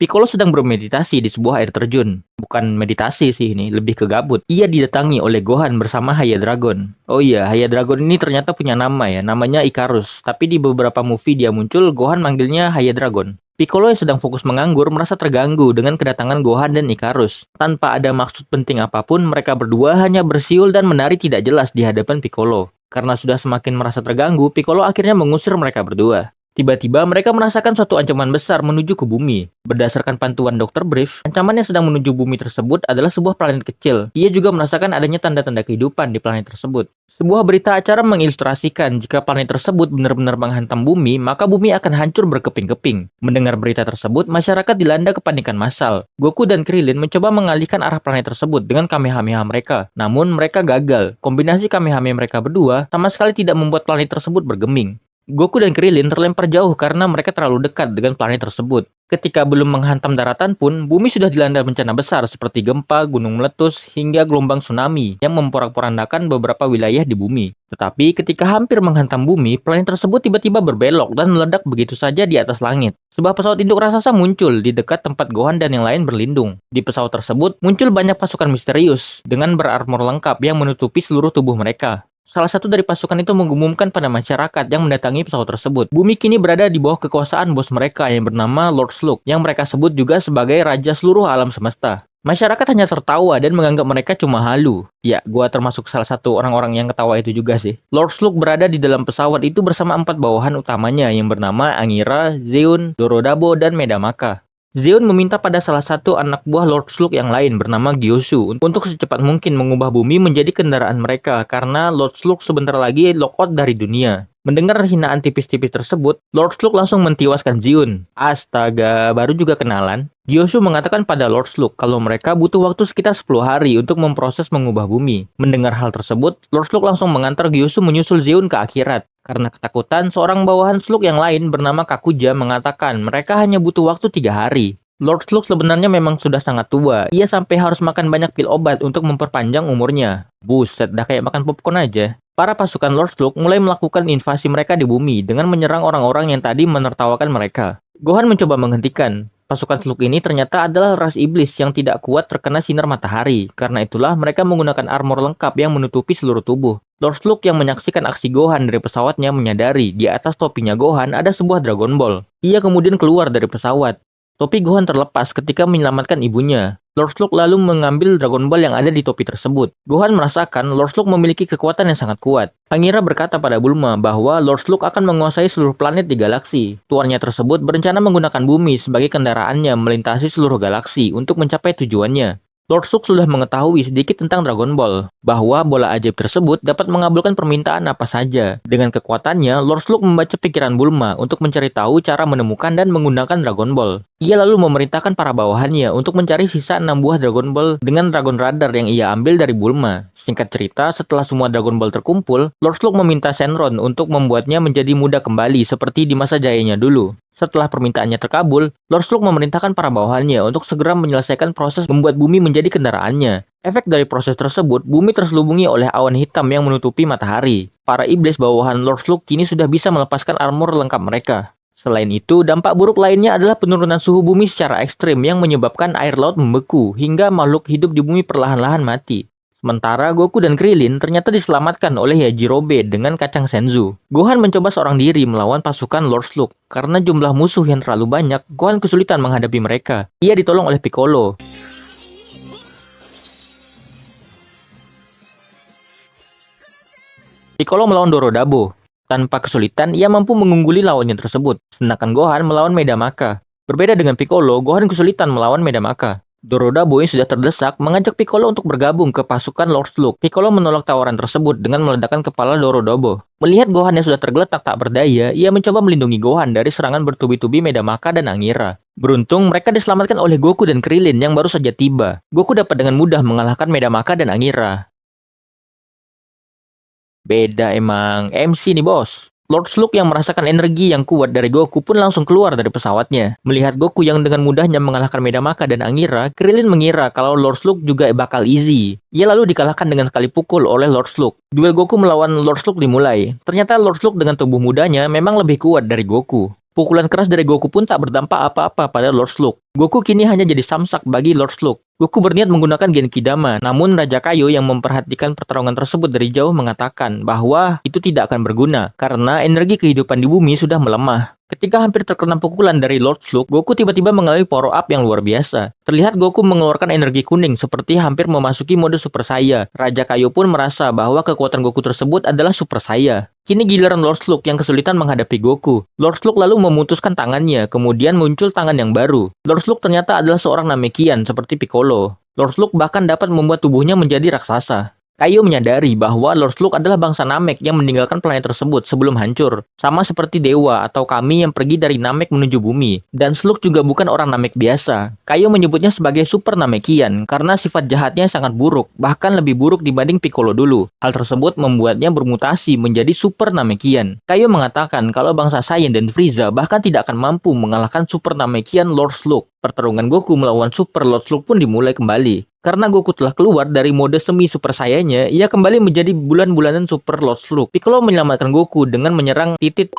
Piccolo sedang bermeditasi di sebuah air terjun. Bukan meditasi sih ini, lebih ke gabut. Ia didatangi oleh Gohan bersama Haya Dragon. Oh iya, Haya Dragon ini ternyata punya nama ya, namanya Icarus. Tapi di beberapa movie dia muncul, Gohan manggilnya Haya Dragon. Piccolo yang sedang fokus menganggur merasa terganggu dengan kedatangan Gohan dan Icarus. Tanpa ada maksud penting apapun, mereka berdua hanya bersiul dan menari tidak jelas di hadapan Piccolo. Karena sudah semakin merasa terganggu, Piccolo akhirnya mengusir mereka berdua. Tiba-tiba mereka merasakan suatu ancaman besar menuju ke bumi. Berdasarkan pantuan Dr. Brief, ancaman yang sedang menuju bumi tersebut adalah sebuah planet kecil. Ia juga merasakan adanya tanda-tanda kehidupan di planet tersebut. Sebuah berita acara mengilustrasikan jika planet tersebut benar-benar menghantam bumi, maka bumi akan hancur berkeping-keping. Mendengar berita tersebut, masyarakat dilanda kepanikan massal. Goku dan Krillin mencoba mengalihkan arah planet tersebut dengan Kamehameha mereka. Namun mereka gagal. Kombinasi Kamehameha mereka berdua sama sekali tidak membuat planet tersebut bergeming. Goku dan Krillin terlempar jauh karena mereka terlalu dekat dengan planet tersebut. Ketika belum menghantam daratan pun, bumi sudah dilanda bencana besar seperti gempa, gunung meletus, hingga gelombang tsunami yang memporak-porandakan beberapa wilayah di bumi. Tetapi ketika hampir menghantam bumi, planet tersebut tiba-tiba berbelok dan meledak begitu saja di atas langit. Sebuah pesawat induk raksasa muncul di dekat tempat Gohan dan yang lain berlindung. Di pesawat tersebut muncul banyak pasukan misterius dengan berarmor lengkap yang menutupi seluruh tubuh mereka. Salah satu dari pasukan itu mengumumkan pada masyarakat yang mendatangi pesawat tersebut. Bumi kini berada di bawah kekuasaan bos mereka yang bernama Lord Slug, yang mereka sebut juga sebagai raja seluruh alam semesta. Masyarakat hanya tertawa dan menganggap mereka cuma halu. Ya, gua termasuk salah satu orang-orang yang ketawa itu juga sih. Lord Slug berada di dalam pesawat itu bersama 4 bawahan utamanya yang bernama Angira, Zeun, Dorodabo, dan Medamaka. Zeon meminta pada salah satu anak buah Lord Slug yang lain bernama Gyoshu untuk secepat mungkin mengubah bumi menjadi kendaraan mereka karena Lord Slug sebentar lagi lockout dari dunia. Mendengar hinaan tipis-tipis tersebut, Lord Slug langsung mentiwaskan Zeon. Astaga, baru juga kenalan. Gyoshu mengatakan pada Lord Slug kalau mereka butuh waktu sekitar 10 hari untuk memproses mengubah bumi. Mendengar hal tersebut, Lord Slug langsung mengantar Gyoshu menyusul Zeon ke akhirat. Karena ketakutan, seorang bawahan Slug yang lain bernama Kakuja mengatakan mereka hanya butuh waktu 3 hari. Lord Slug sebenarnya memang sudah sangat tua. Ia sampai harus makan banyak pil obat untuk memperpanjang umurnya. Buset, dah kayak makan popcorn aja. Para pasukan Lord Slug mulai melakukan invasi mereka di bumi dengan menyerang orang-orang yang tadi menertawakan mereka. Gohan mencoba menghentikan. Pasukan Slug ini ternyata adalah ras iblis yang tidak kuat terkena sinar matahari. Karena itulah mereka menggunakan armor lengkap yang menutupi seluruh tubuh. Lord Slug yang menyaksikan aksi Gohan dari pesawatnya menyadari di atas topinya Gohan ada sebuah Dragon Ball. Ia kemudian keluar dari pesawat. Topi Gohan terlepas ketika menyelamatkan ibunya. Lord Slug lalu mengambil Dragon Ball yang ada di topi tersebut. Gohan merasakan Lord Slug memiliki kekuatan yang sangat kuat. Angira berkata pada Bulma bahwa Lord Slug akan menguasai seluruh planet di galaksi. Tuannya tersebut berencana menggunakan bumi sebagai kendaraannya melintasi seluruh galaksi untuk mencapai tujuannya. Lord Slug sudah mengetahui sedikit tentang Dragon Ball, bahwa bola ajaib tersebut dapat mengabulkan permintaan apa saja. Dengan kekuatannya, Lord Slug membaca pikiran Bulma untuk mencari tahu cara menemukan dan menggunakan Dragon Ball. Ia lalu memerintahkan para bawahannya untuk mencari sisa 6 buah Dragon Ball dengan Dragon Radar yang ia ambil dari Bulma. Singkat cerita, setelah semua Dragon Ball terkumpul, Lord Slug meminta Shenron untuk membuatnya menjadi muda kembali seperti di masa jayanya dulu. Setelah permintaannya terkabul, Lord Slug memerintahkan para bawahannya untuk segera menyelesaikan proses membuat bumi menjadi kendaraannya. Efek dari proses tersebut, bumi terselubungi oleh awan hitam yang menutupi matahari. Para iblis bawahan Lord Slug kini sudah bisa melepaskan armor lengkap mereka. Selain itu, dampak buruk lainnya adalah penurunan suhu bumi secara ekstrim yang menyebabkan air laut membeku hingga makhluk hidup di bumi perlahan-lahan mati. Sementara Goku dan Krillin ternyata diselamatkan oleh Yajirobe dengan kacang Senzu. Gohan mencoba seorang diri melawan pasukan Lord Slug. Karena jumlah musuh yang terlalu banyak, Gohan kesulitan menghadapi mereka. Ia ditolong oleh Piccolo. Piccolo melawan Dorodabo. Tanpa kesulitan, ia mampu mengungguli lawannya tersebut. Sedangkan Gohan melawan Medamaka. Berbeda dengan Piccolo, Gohan kesulitan melawan Medamaka. Dorodabo yang sudah terdesak mengajak Piccolo untuk bergabung ke pasukan Lord Slug. Piccolo menolak tawaran tersebut dengan meledakkan kepala Dorodabo. Melihat Gohan yang sudah tergeletak tak berdaya, ia mencoba melindungi Gohan dari serangan bertubi-tubi Medamaka dan Angira. Beruntung mereka diselamatkan oleh Goku dan Krillin yang baru saja tiba. Goku dapat dengan mudah mengalahkan Medamaka dan Angira. Beda emang, MC nih bos. Lord Slug yang merasakan energi yang kuat dari Goku pun langsung keluar dari pesawatnya. Melihat Goku yang dengan mudahnya mengalahkan Medamaka dan Angira, Krillin mengira kalau Lord Slug juga bakal easy. Ia lalu dikalahkan dengan sekali pukul oleh Lord Slug. Duel Goku melawan Lord Slug dimulai. Ternyata Lord Slug dengan tubuh mudanya memang lebih kuat dari Goku. Pukulan keras dari Goku pun tak berdampak apa-apa pada Lord Slug. Goku kini hanya jadi samsak bagi Lord Slug. Goku berniat menggunakan Genki Dama, namun Raja Kaio yang memperhatikan pertarungan tersebut dari jauh mengatakan bahwa itu tidak akan berguna karena energi kehidupan di bumi sudah melemah. Ketika hampir terkena pukulan dari Lord Slug, Goku tiba-tiba mengalami power up yang luar biasa. Terlihat Goku mengeluarkan energi kuning seperti hampir memasuki mode Super Saya. Raja Kaio pun merasa bahwa kekuatan Goku tersebut adalah Super Saya. Kini giliran Lord Slug yang kesulitan menghadapi Goku. Lord Slug lalu memutuskan tangannya, kemudian muncul tangan yang baru. Lord Slug ternyata adalah seorang Namekian seperti Piccolo. Lord Slug bahkan dapat membuat tubuhnya menjadi raksasa. Kaio menyadari bahwa Lord Slug adalah bangsa Namek yang meninggalkan planet tersebut sebelum hancur. Sama seperti dewa atau kami yang pergi dari Namek menuju bumi. Dan Slug juga bukan orang Namek biasa. Kaio menyebutnya sebagai Super Namekian karena sifat jahatnya sangat buruk, bahkan lebih buruk dibanding Piccolo dulu. Hal tersebut membuatnya bermutasi menjadi Super Namekian. Kaio mengatakan kalau bangsa Saiyan dan Frieza bahkan tidak akan mampu mengalahkan Super Namekian Lord Slug. Pertarungan Goku melawan Super Lord Slug pun dimulai kembali. Karena Goku telah keluar dari mode semi Super Saiyanya, ia kembali menjadi bulan-bulanan Super Lord Slug. Piccolo menyelamatkan Goku dengan menyerang titik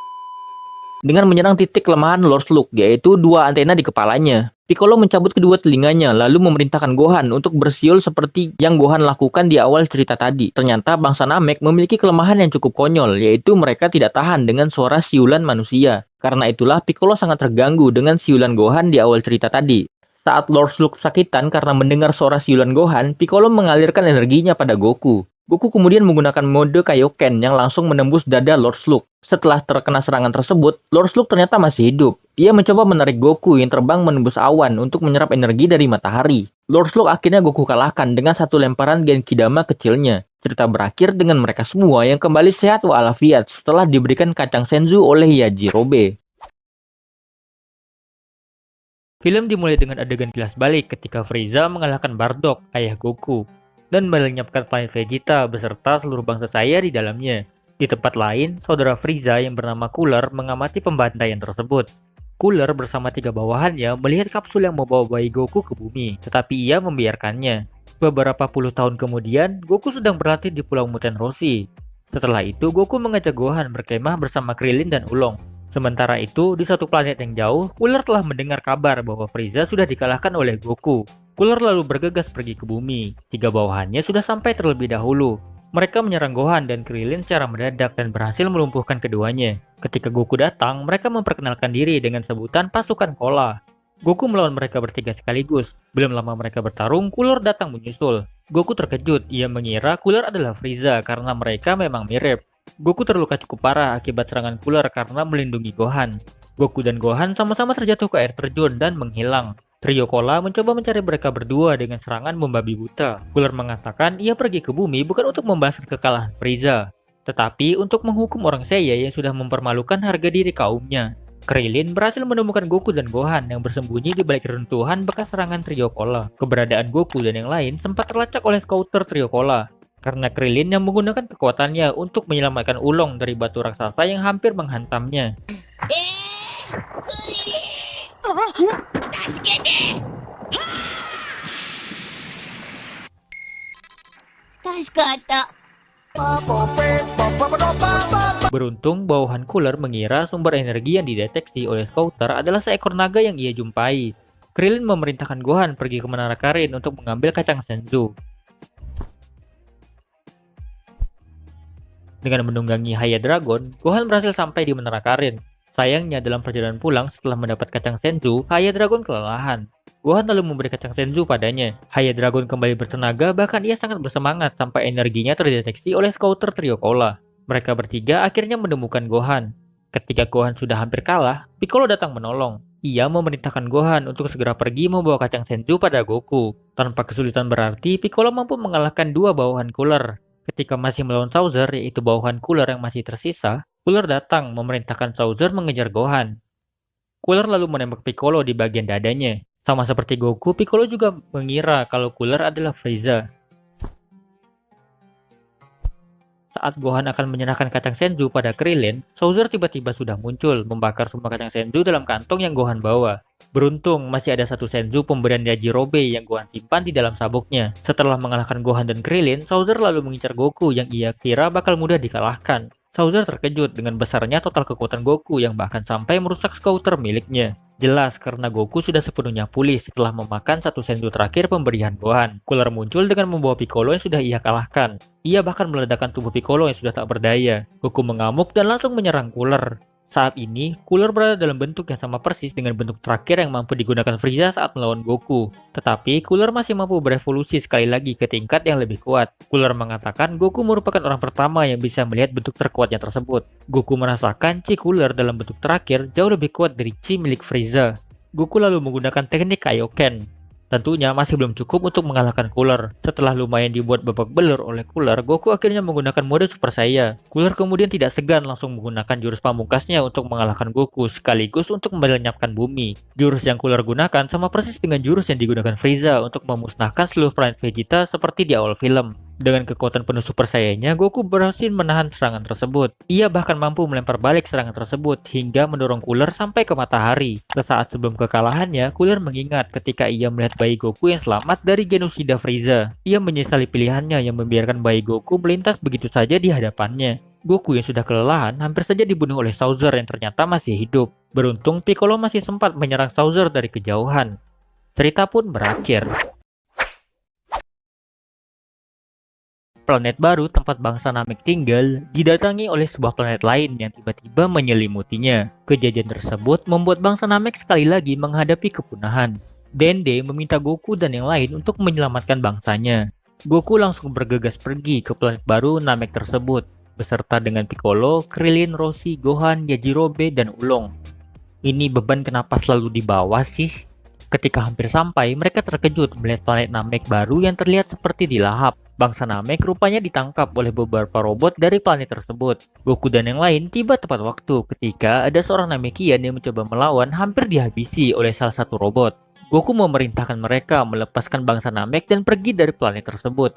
kelemahan Lord Slug, yaitu dua antena di kepalanya. Piccolo mencabut kedua telinganya, lalu memerintahkan Gohan untuk bersiul seperti yang Gohan lakukan di awal cerita tadi. Ternyata bangsa Namek memiliki kelemahan yang cukup konyol, yaitu mereka tidak tahan dengan suara siulan manusia. Karena itulah Piccolo sangat terganggu dengan siulan Gohan di awal cerita tadi. Saat Lord Slug kesakitan karena mendengar suara siulan Gohan, Piccolo mengalirkan energinya pada Goku. Goku kemudian menggunakan mode Kaioken yang langsung menembus dada Lord Slug. Setelah terkena serangan tersebut, Lord Slug ternyata masih hidup. Ia mencoba menarik Goku yang terbang menembus awan untuk menyerap energi dari matahari. Lord Slug akhirnya Goku kalahkan dengan satu lemparan Genki Dama kecilnya. Cerita berakhir dengan mereka semua yang kembali sehat walafiat setelah diberikan kacang senzu oleh Yajirobe. Film dimulai dengan adegan kilas balik ketika Frieza mengalahkan Bardock, ayah Goku, dan melenyapkan planet Vegeta beserta seluruh bangsa Saiyan di dalamnya. Di tempat lain, saudara Frieza yang bernama Cooler mengamati pembantaian tersebut. Cooler bersama 3 bawahannya melihat kapsul yang membawa bayi Goku ke bumi, tetapi ia membiarkannya. Beberapa puluh tahun kemudian, Goku sedang berlatih di Pulau Muten Roshi. Setelah itu, Goku mengajak Gohan berkemah bersama Krillin dan Oolong. Sementara itu, di satu planet yang jauh, Cooler telah mendengar kabar bahwa Frieza sudah dikalahkan oleh Goku. Cooler lalu bergegas pergi ke bumi. 3 bawahannya sudah sampai terlebih dahulu. Mereka menyerang Gohan dan Krillin secara mendadak dan berhasil melumpuhkan keduanya. Ketika Goku datang, mereka memperkenalkan diri dengan sebutan pasukan Kola. Goku melawan mereka bertiga sekaligus. Belum lama mereka bertarung, Cooler datang menyusul. Goku terkejut, ia mengira Cooler adalah Frieza karena mereka memang mirip. Goku terluka cukup parah akibat serangan Cooler karena melindungi Gohan. Goku dan Gohan sama-sama terjatuh ke air terjun dan menghilang. Trio Kola mencoba mencari mereka berdua dengan serangan membabi buta. Cooler mengatakan ia pergi ke bumi bukan untuk membalaskan kekalahan Frieza, tetapi untuk menghukum orang Saiya yang sudah mempermalukan harga diri kaumnya. Krillin berhasil menemukan Goku dan Gohan yang bersembunyi di balik reruntuhan bekas serangan Trio Kola. Keberadaan Goku dan yang lain sempat terlacak oleh Scouter Trio Kola, karena Krillin yang menggunakan kekuatannya untuk menyelamatkan Oolong dari batu raksasa yang hampir menghantamnya. Beruntung, bawahan Cooler mengira sumber energi yang dideteksi oleh Scouter adalah seekor naga yang ia jumpai. Krillin memerintahkan Gohan pergi ke Menara Karin untuk mengambil kacang senzu. Dengan menunggangi Haya Dragon, Gohan berhasil sampai di Menara Karin. Sayangnya dalam perjalanan pulang setelah mendapat kacang senzu, Haya Dragon kelelahan. Gohan lalu memberi kacang senzu padanya. Haya Dragon kembali bertenaga, bahkan ia sangat bersemangat sampai energinya terdeteksi oleh Scouter Trio Kola. Mereka bertiga akhirnya menemukan Gohan. Ketika Gohan sudah hampir kalah, Piccolo datang menolong. Ia memerintahkan Gohan untuk segera pergi membawa kacang senzu pada Goku. Tanpa kesulitan berarti, Piccolo mampu mengalahkan 2 bawahan Cooler. Ketika masih melawan Sauzer, yaitu bawahan Cooler yang masih tersisa, Cooler datang memerintahkan Sauzer mengejar Gohan. Cooler lalu menembak Piccolo di bagian dadanya. Sama seperti Goku, Piccolo juga mengira kalau Cooler adalah Frieza. saat Gohan akan menyerahkan kacang Senzu pada Krillin, Souser tiba-tiba sudah muncul, membakar semua kacang Senzu dalam kantong yang Gohan bawa. Beruntung, masih ada satu Senzu pemberian Yajirobe yang Gohan simpan di dalam sabuknya. Setelah mengalahkan Gohan dan Krillin, Souser lalu mengincar Goku yang ia kira bakal mudah dikalahkan. Souser terkejut dengan besarnya total kekuatan Goku yang bahkan sampai merusak skuter miliknya. Jelas karena Goku sudah sepenuhnya pulih setelah memakan satu Senzu terakhir pemberian Gohan. Cooler muncul dengan membawa Piccolo yang sudah ia kalahkan. Ia bahkan meledakkan tubuh Piccolo yang sudah tak berdaya. Goku mengamuk dan langsung menyerang Cooler. Saat ini, Cooler berada dalam bentuk yang sama persis dengan bentuk terakhir yang mampu digunakan Frieza saat melawan Goku. Tetapi, Cooler masih mampu berevolusi sekali lagi ke tingkat yang lebih kuat. Cooler mengatakan Goku merupakan orang pertama yang bisa melihat bentuk terkuatnya tersebut. Goku merasakan Chi Cooler dalam bentuk terakhir jauh lebih kuat dari Chi milik Frieza. Goku lalu menggunakan teknik Kaioken. Tentunya masih belum cukup untuk mengalahkan Cooler. Setelah lumayan dibuat babak belur oleh Cooler, Goku akhirnya menggunakan mode Super Saiyan. Cooler kemudian tidak segan langsung menggunakan jurus pamungkasnya untuk mengalahkan Goku, sekaligus untuk melenyapkan bumi. Jurus yang Cooler gunakan sama persis dengan jurus yang digunakan Frieza untuk memusnahkan seluruh planet Vegeta seperti di awal film. Dengan kekuatan penuh Super Saiyan-nya, Goku berhasil menahan serangan tersebut. Ia bahkan mampu melempar balik serangan tersebut hingga mendorong Cooler sampai ke matahari. Sesaat sebelum kekalahannya, Cooler mengingat ketika ia melihat bayi Goku yang selamat dari genosida Frieza. Ia menyesali pilihannya yang membiarkan bayi Goku melintas begitu saja di hadapannya. Goku yang sudah kelelahan hampir saja dibunuh oleh Souser yang ternyata masih hidup. Beruntung Piccolo masih sempat menyerang Souser dari kejauhan. Cerita pun berakhir. Planet baru tempat bangsa Namek tinggal didatangi oleh sebuah planet lain yang tiba-tiba menyelimutinya. Kejadian tersebut membuat bangsa Namek sekali lagi menghadapi kepunahan. Dende meminta Goku dan yang lain untuk menyelamatkan bangsanya. Goku langsung bergegas pergi ke planet baru Namek tersebut, beserta dengan Piccolo, Krillin, Roshi, Gohan, Yajirobe, dan Ulong. Ini beban kenapa selalu di bawah sih? Ketika hampir sampai, mereka terkejut melihat planet Namek baru yang terlihat seperti dilahap. Bangsa Namek rupanya ditangkap oleh beberapa robot dari planet tersebut. Goku dan yang lain tiba tepat waktu ketika ada seorang Namekian yang mencoba melawan hampir dihabisi oleh salah satu robot. Goku memerintahkan mereka melepaskan bangsa Namek dan pergi dari planet tersebut.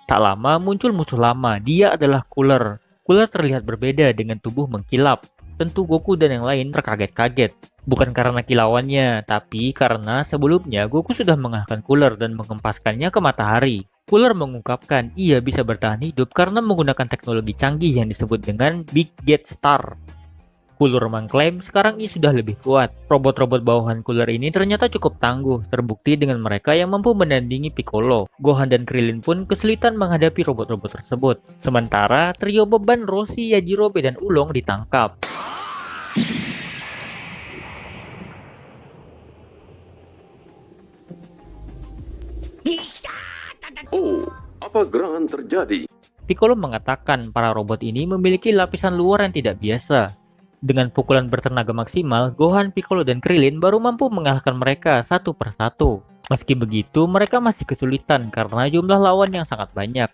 Tak lama muncul musuh lama, dia adalah Cooler. Cooler terlihat berbeda dengan tubuh mengkilap. Tentu Goku dan yang lain terkaget-kaget. Bukan karena kilauannya, tapi karena sebelumnya Goku sudah mengalahkan Cooler dan mengempaskannya ke matahari. Cooler mengungkapkan ia bisa bertahan hidup karena menggunakan teknologi canggih yang disebut dengan Big Get Star. Cooler mengklaim sekarang ia sudah lebih kuat. Robot-robot bawahan Cooler ini ternyata cukup tangguh, terbukti dengan mereka yang mampu menandingi Piccolo. Gohan dan Krillin pun kesulitan menghadapi robot-robot tersebut. Sementara trio beban Roshi, Yajirobe, dan Ulong ditangkap. Oh, apa gerangan terjadi? Piccolo mengatakan para robot ini memiliki lapisan luar yang tidak biasa. Dengan pukulan bertenaga maksimal, Gohan, Piccolo, dan Krillin baru mampu mengalahkan mereka satu persatu. Meski begitu, mereka masih kesulitan karena jumlah lawan yang sangat banyak.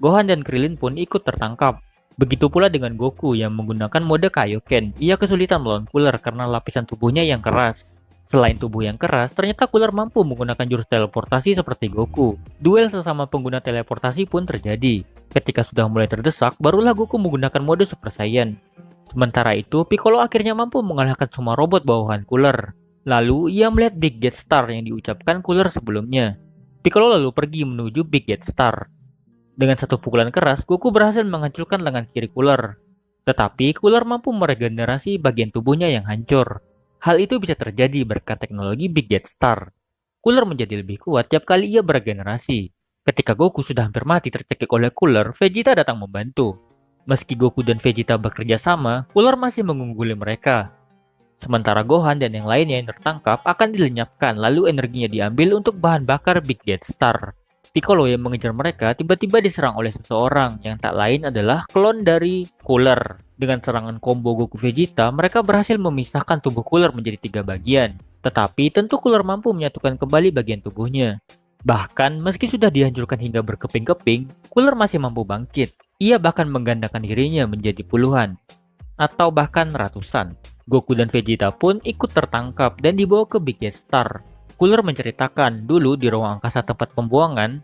Gohan dan Krillin pun ikut tertangkap. Begitu pula dengan Goku yang menggunakan mode Kaioken. Ia kesulitan melawan Cooler karena lapisan tubuhnya yang keras. Selain tubuh yang keras, ternyata Cooler mampu menggunakan jurus teleportasi seperti Goku. Duel sesama pengguna teleportasi pun terjadi. Ketika sudah mulai terdesak, barulah Goku menggunakan mode Super Saiyan. Sementara itu, Piccolo akhirnya mampu mengalahkan semua robot bawahan Cooler. Lalu, ia melihat Big Get Star yang diucapkan Cooler sebelumnya. Piccolo lalu pergi menuju Big Get Star. Dengan satu pukulan keras, Goku berhasil menghancurkan lengan kiri Cooler. Tetapi, Cooler mampu meregenerasi bagian tubuhnya yang hancur. Hal itu bisa terjadi berkat teknologi Big Get Star. Cooler menjadi lebih kuat tiap kali ia beregenerasi. Ketika Goku sudah hampir mati tercekik oleh Cooler, Vegeta datang membantu. Meski Goku dan Vegeta bekerja sama, Cooler masih mengungguli mereka. Sementara Gohan dan yang lainnya yang tertangkap akan dilenyapkan lalu energinya diambil untuk bahan bakar Big Get Star. Piccolo yang mengejar mereka tiba-tiba diserang oleh seseorang yang tak lain adalah klon dari Cooler. Dengan serangan combo Goku Vegeta, mereka berhasil memisahkan tubuh Cooler menjadi 3 bagian. Tetapi tentu Cooler mampu menyatukan kembali bagian tubuhnya. Bahkan meski sudah dihancurkan hingga berkeping-keping, Cooler masih mampu bangkit. Ia bahkan menggandakan dirinya menjadi puluhan, atau bahkan ratusan. Goku dan Vegeta pun ikut tertangkap dan dibawa ke Big Get Star. Cooler menceritakan dulu di ruang angkasa tempat pembuangan,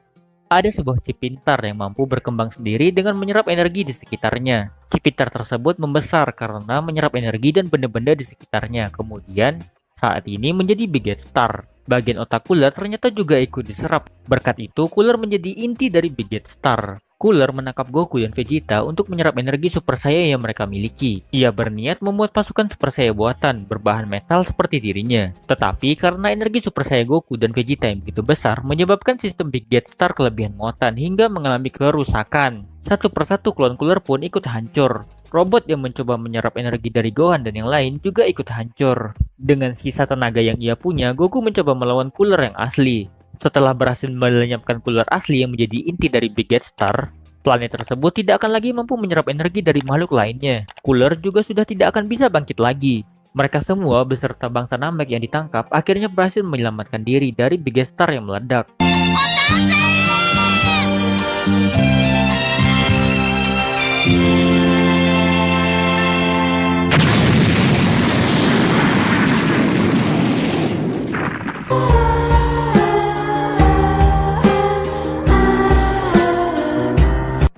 ada sebuah chip pintar yang mampu berkembang sendiri dengan menyerap energi di sekitarnya. Chip pintar tersebut membesar karena menyerap energi dan benda-benda di sekitarnya. Kemudian, saat ini menjadi Big Star. Bagian otak Cooler ternyata juga ikut diserap. Berkat itu, Cooler menjadi inti dari Big Star. Cooler menangkap Goku dan Vegeta untuk menyerap energi Super Saiyan yang mereka miliki. Ia berniat membuat pasukan Super Saiyan buatan berbahan metal seperti dirinya. Tetapi karena energi Super Saiyan Goku dan Vegeta yang begitu besar, menyebabkan sistem Big Star kelebihan muatan hingga mengalami kerusakan. Satu persatu klon Cooler pun ikut hancur. Robot yang mencoba menyerap energi dari Gohan dan yang lain juga ikut hancur. Dengan sisa tenaga yang ia punya, Goku mencoba melawan Cooler yang asli. Setelah berhasil melenyapkan Cooler asli yang menjadi inti dari Big Star, planet tersebut tidak akan lagi mampu menyerap energi dari makhluk lainnya. Cooler juga sudah tidak akan bisa bangkit lagi. Mereka semua beserta bangsa Namek yang ditangkap akhirnya berhasil menyelamatkan diri dari Big Star yang meledak.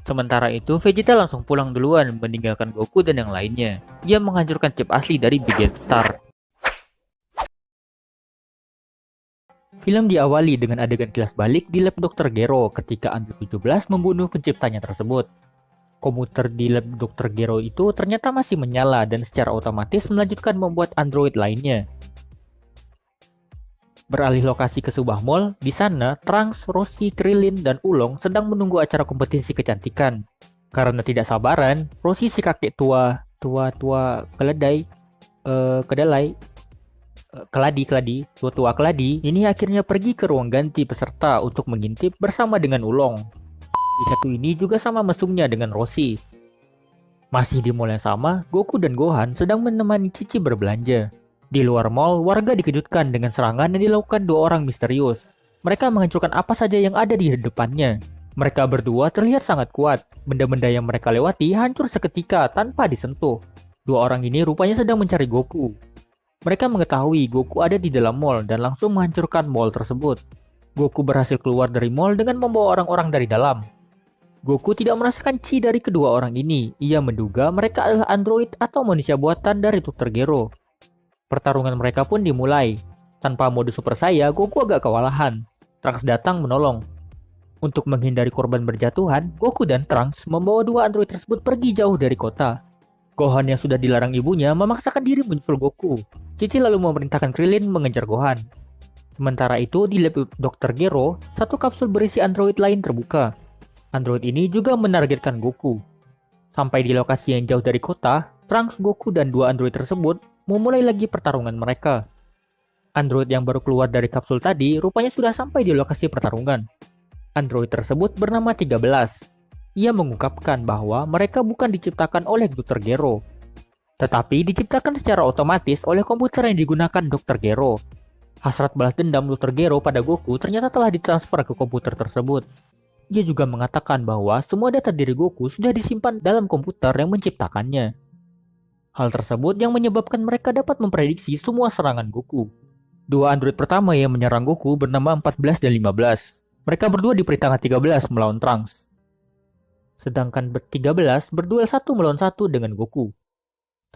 Sementara itu, Vegeta langsung pulang duluan meninggalkan Goku dan yang lainnya. Ia menghancurkan chip asli dari Big Star. Film diawali dengan adegan kilas balik di lab Dr. Gero ketika Android 17 membunuh penciptanya tersebut. Komputer di lab Dr. Gero itu ternyata masih menyala dan secara otomatis melanjutkan membuat android lainnya. Beralih lokasi ke sebuah mall, di sana Trunks, Roshi, Krillin, dan Oolong sedang menunggu acara kompetisi kecantikan. Karena tidak sabaran, Roshi si kakek tua keladi, ini akhirnya pergi ke ruang ganti peserta untuk mengintip bersama dengan Oolong. Di satu ini juga sama mesumnya dengan Roshi. Masih di mall yang sama, Goku dan Gohan sedang menemani Cici berbelanja. Di luar mall, warga dikejutkan dengan serangan yang dilakukan dua orang misterius. Mereka menghancurkan apa saja yang ada di depannya. Mereka berdua terlihat sangat kuat. Benda-benda yang mereka lewati hancur seketika tanpa disentuh. Dua orang ini rupanya sedang mencari Goku. Mereka mengetahui Goku ada di dalam mall dan langsung menghancurkan mall tersebut. Goku berhasil keluar dari mall dengan membawa orang-orang dari dalam. Goku tidak merasakan chi dari kedua orang ini. Ia menduga mereka adalah android atau manusia buatan dari Dr. Gero. Pertarungan mereka pun dimulai. Tanpa mode Super Saya, Goku agak kewalahan. Trunks datang menolong. Untuk menghindari korban berjatuhan, Goku dan Trunks membawa dua android tersebut pergi jauh dari kota. Gohan yang sudah dilarang ibunya memaksakan diri menyusul Goku. Cici lalu memerintahkan Krillin mengejar Gohan. Sementara itu, di lab Dr. Gero, satu kapsul berisi android lain terbuka. Android ini juga menargetkan Goku. Sampai di lokasi yang jauh dari kota, Trunks, Goku, dan dua android tersebut memulai lagi pertarungan mereka. Android yang baru keluar dari kapsul tadi rupanya sudah sampai di lokasi pertarungan. Android tersebut bernama 13. Ia mengungkapkan bahwa mereka bukan diciptakan oleh Dr. Gero, tetapi diciptakan secara otomatis oleh komputer yang digunakan Dr. Gero. Hasrat balas dendam Dr. Gero pada Goku ternyata telah ditransfer ke komputer tersebut. Ia juga mengatakan bahwa semua data diri Goku sudah disimpan dalam komputer yang menciptakannya. Hal tersebut yang menyebabkan mereka dapat memprediksi semua serangan Goku. Dua android pertama yang menyerang Goku bernama 14 dan 15. Mereka berdua diperintahkan 13 melawan Trunks. Sedangkan 13 berduel satu melawan satu dengan Goku.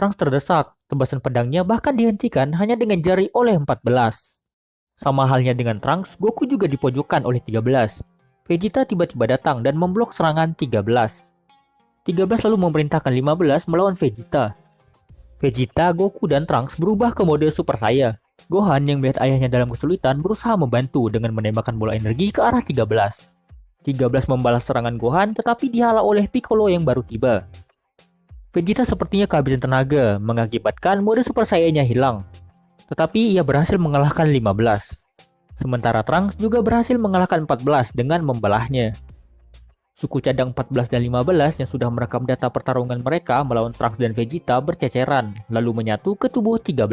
Trunks terdesak, tebasan pedangnya bahkan dihentikan hanya dengan jari oleh 14. Sama halnya dengan Trunks, Goku juga dipojokkan oleh 13. Vegeta tiba-tiba datang dan memblok serangan 13. 13 lalu memerintahkan 15 melawan Vegeta. Vegeta, Goku, dan Trunks berubah ke mode Super Saya. Gohan yang melihat ayahnya dalam kesulitan berusaha membantu dengan menembakkan bola energi ke arah 13. 13 membalas serangan Gohan tetapi dihalau oleh Piccolo yang baru tiba. Vegeta sepertinya kehabisan tenaga mengakibatkan mode Super Saiyan-nya hilang. Tetapi ia berhasil mengalahkan 15. Sementara Trunks juga berhasil mengalahkan 14 dengan membelahnya. Suku cadang 14 dan 15 yang sudah merekam data pertarungan mereka melawan Trunks dan Vegeta berceceran, lalu menyatu ke tubuh 13.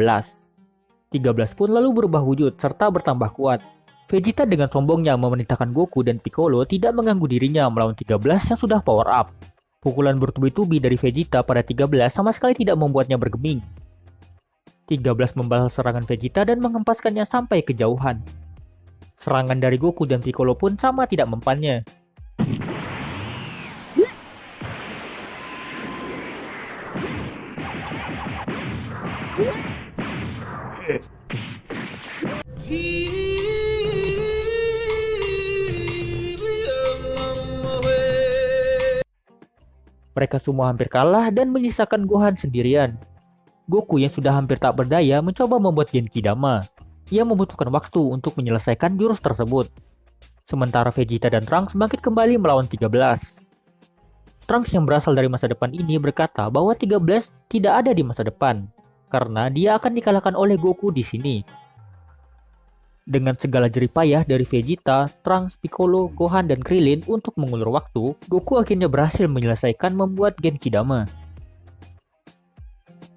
13 pun lalu berubah wujud serta bertambah kuat. Vegeta dengan sombongnya memerintahkan Goku dan Piccolo tidak mengganggu dirinya melawan 13 yang sudah power up. Pukulan bertubi-tubi dari Vegeta pada 13 sama sekali tidak membuatnya bergeming. 13 membalas serangan Vegeta dan menghempaskannya sampai kejauhan. Serangan dari Goku dan Piccolo pun sama tidak mempannya. Mereka semua hampir kalah dan menyisakan Gohan sendirian. Goku yang sudah hampir tak berdaya mencoba membuat Genki Dama. Ia membutuhkan waktu untuk menyelesaikan jurus tersebut. Sementara Vegeta dan Trunks bangkit kembali melawan 13. Trunks yang berasal dari masa depan ini berkata bahwa 13 tidak ada di masa depan, karena dia akan dikalahkan oleh Goku di sini. Dengan segala jeripayah dari Vegeta, Trunks, Piccolo, Gohan, dan Krillin untuk mengulur waktu, Goku akhirnya berhasil menyelesaikan membuat Genki Dama.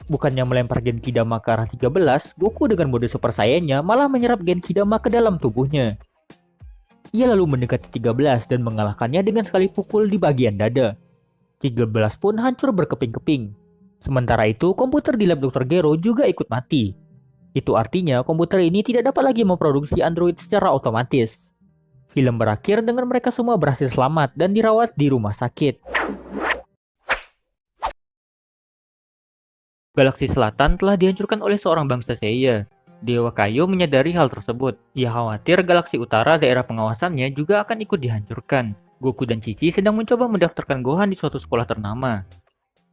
Bukannya melempar Genki Dama ke arah 13, Goku dengan mode Super Saiyan-nya malah menyerap Genki Dama ke dalam tubuhnya. Ia lalu mendekati 13 dan mengalahkannya dengan sekali pukul di bagian dada. 13 pun hancur berkeping-keping. Sementara itu, komputer di lab Dr. Gero juga ikut mati. Itu artinya komputer ini tidak dapat lagi memproduksi android secara otomatis. Film berakhir dengan mereka semua berhasil selamat dan dirawat di rumah sakit. Galaksi Selatan telah dihancurkan oleh seorang bangsa Saiya. Dewa Kaio menyadari hal tersebut. Ia khawatir Galaksi Utara daerah pengawasannya juga akan ikut dihancurkan. Goku dan Chi-Chi sedang mencoba mendaftarkan Gohan di suatu sekolah ternama.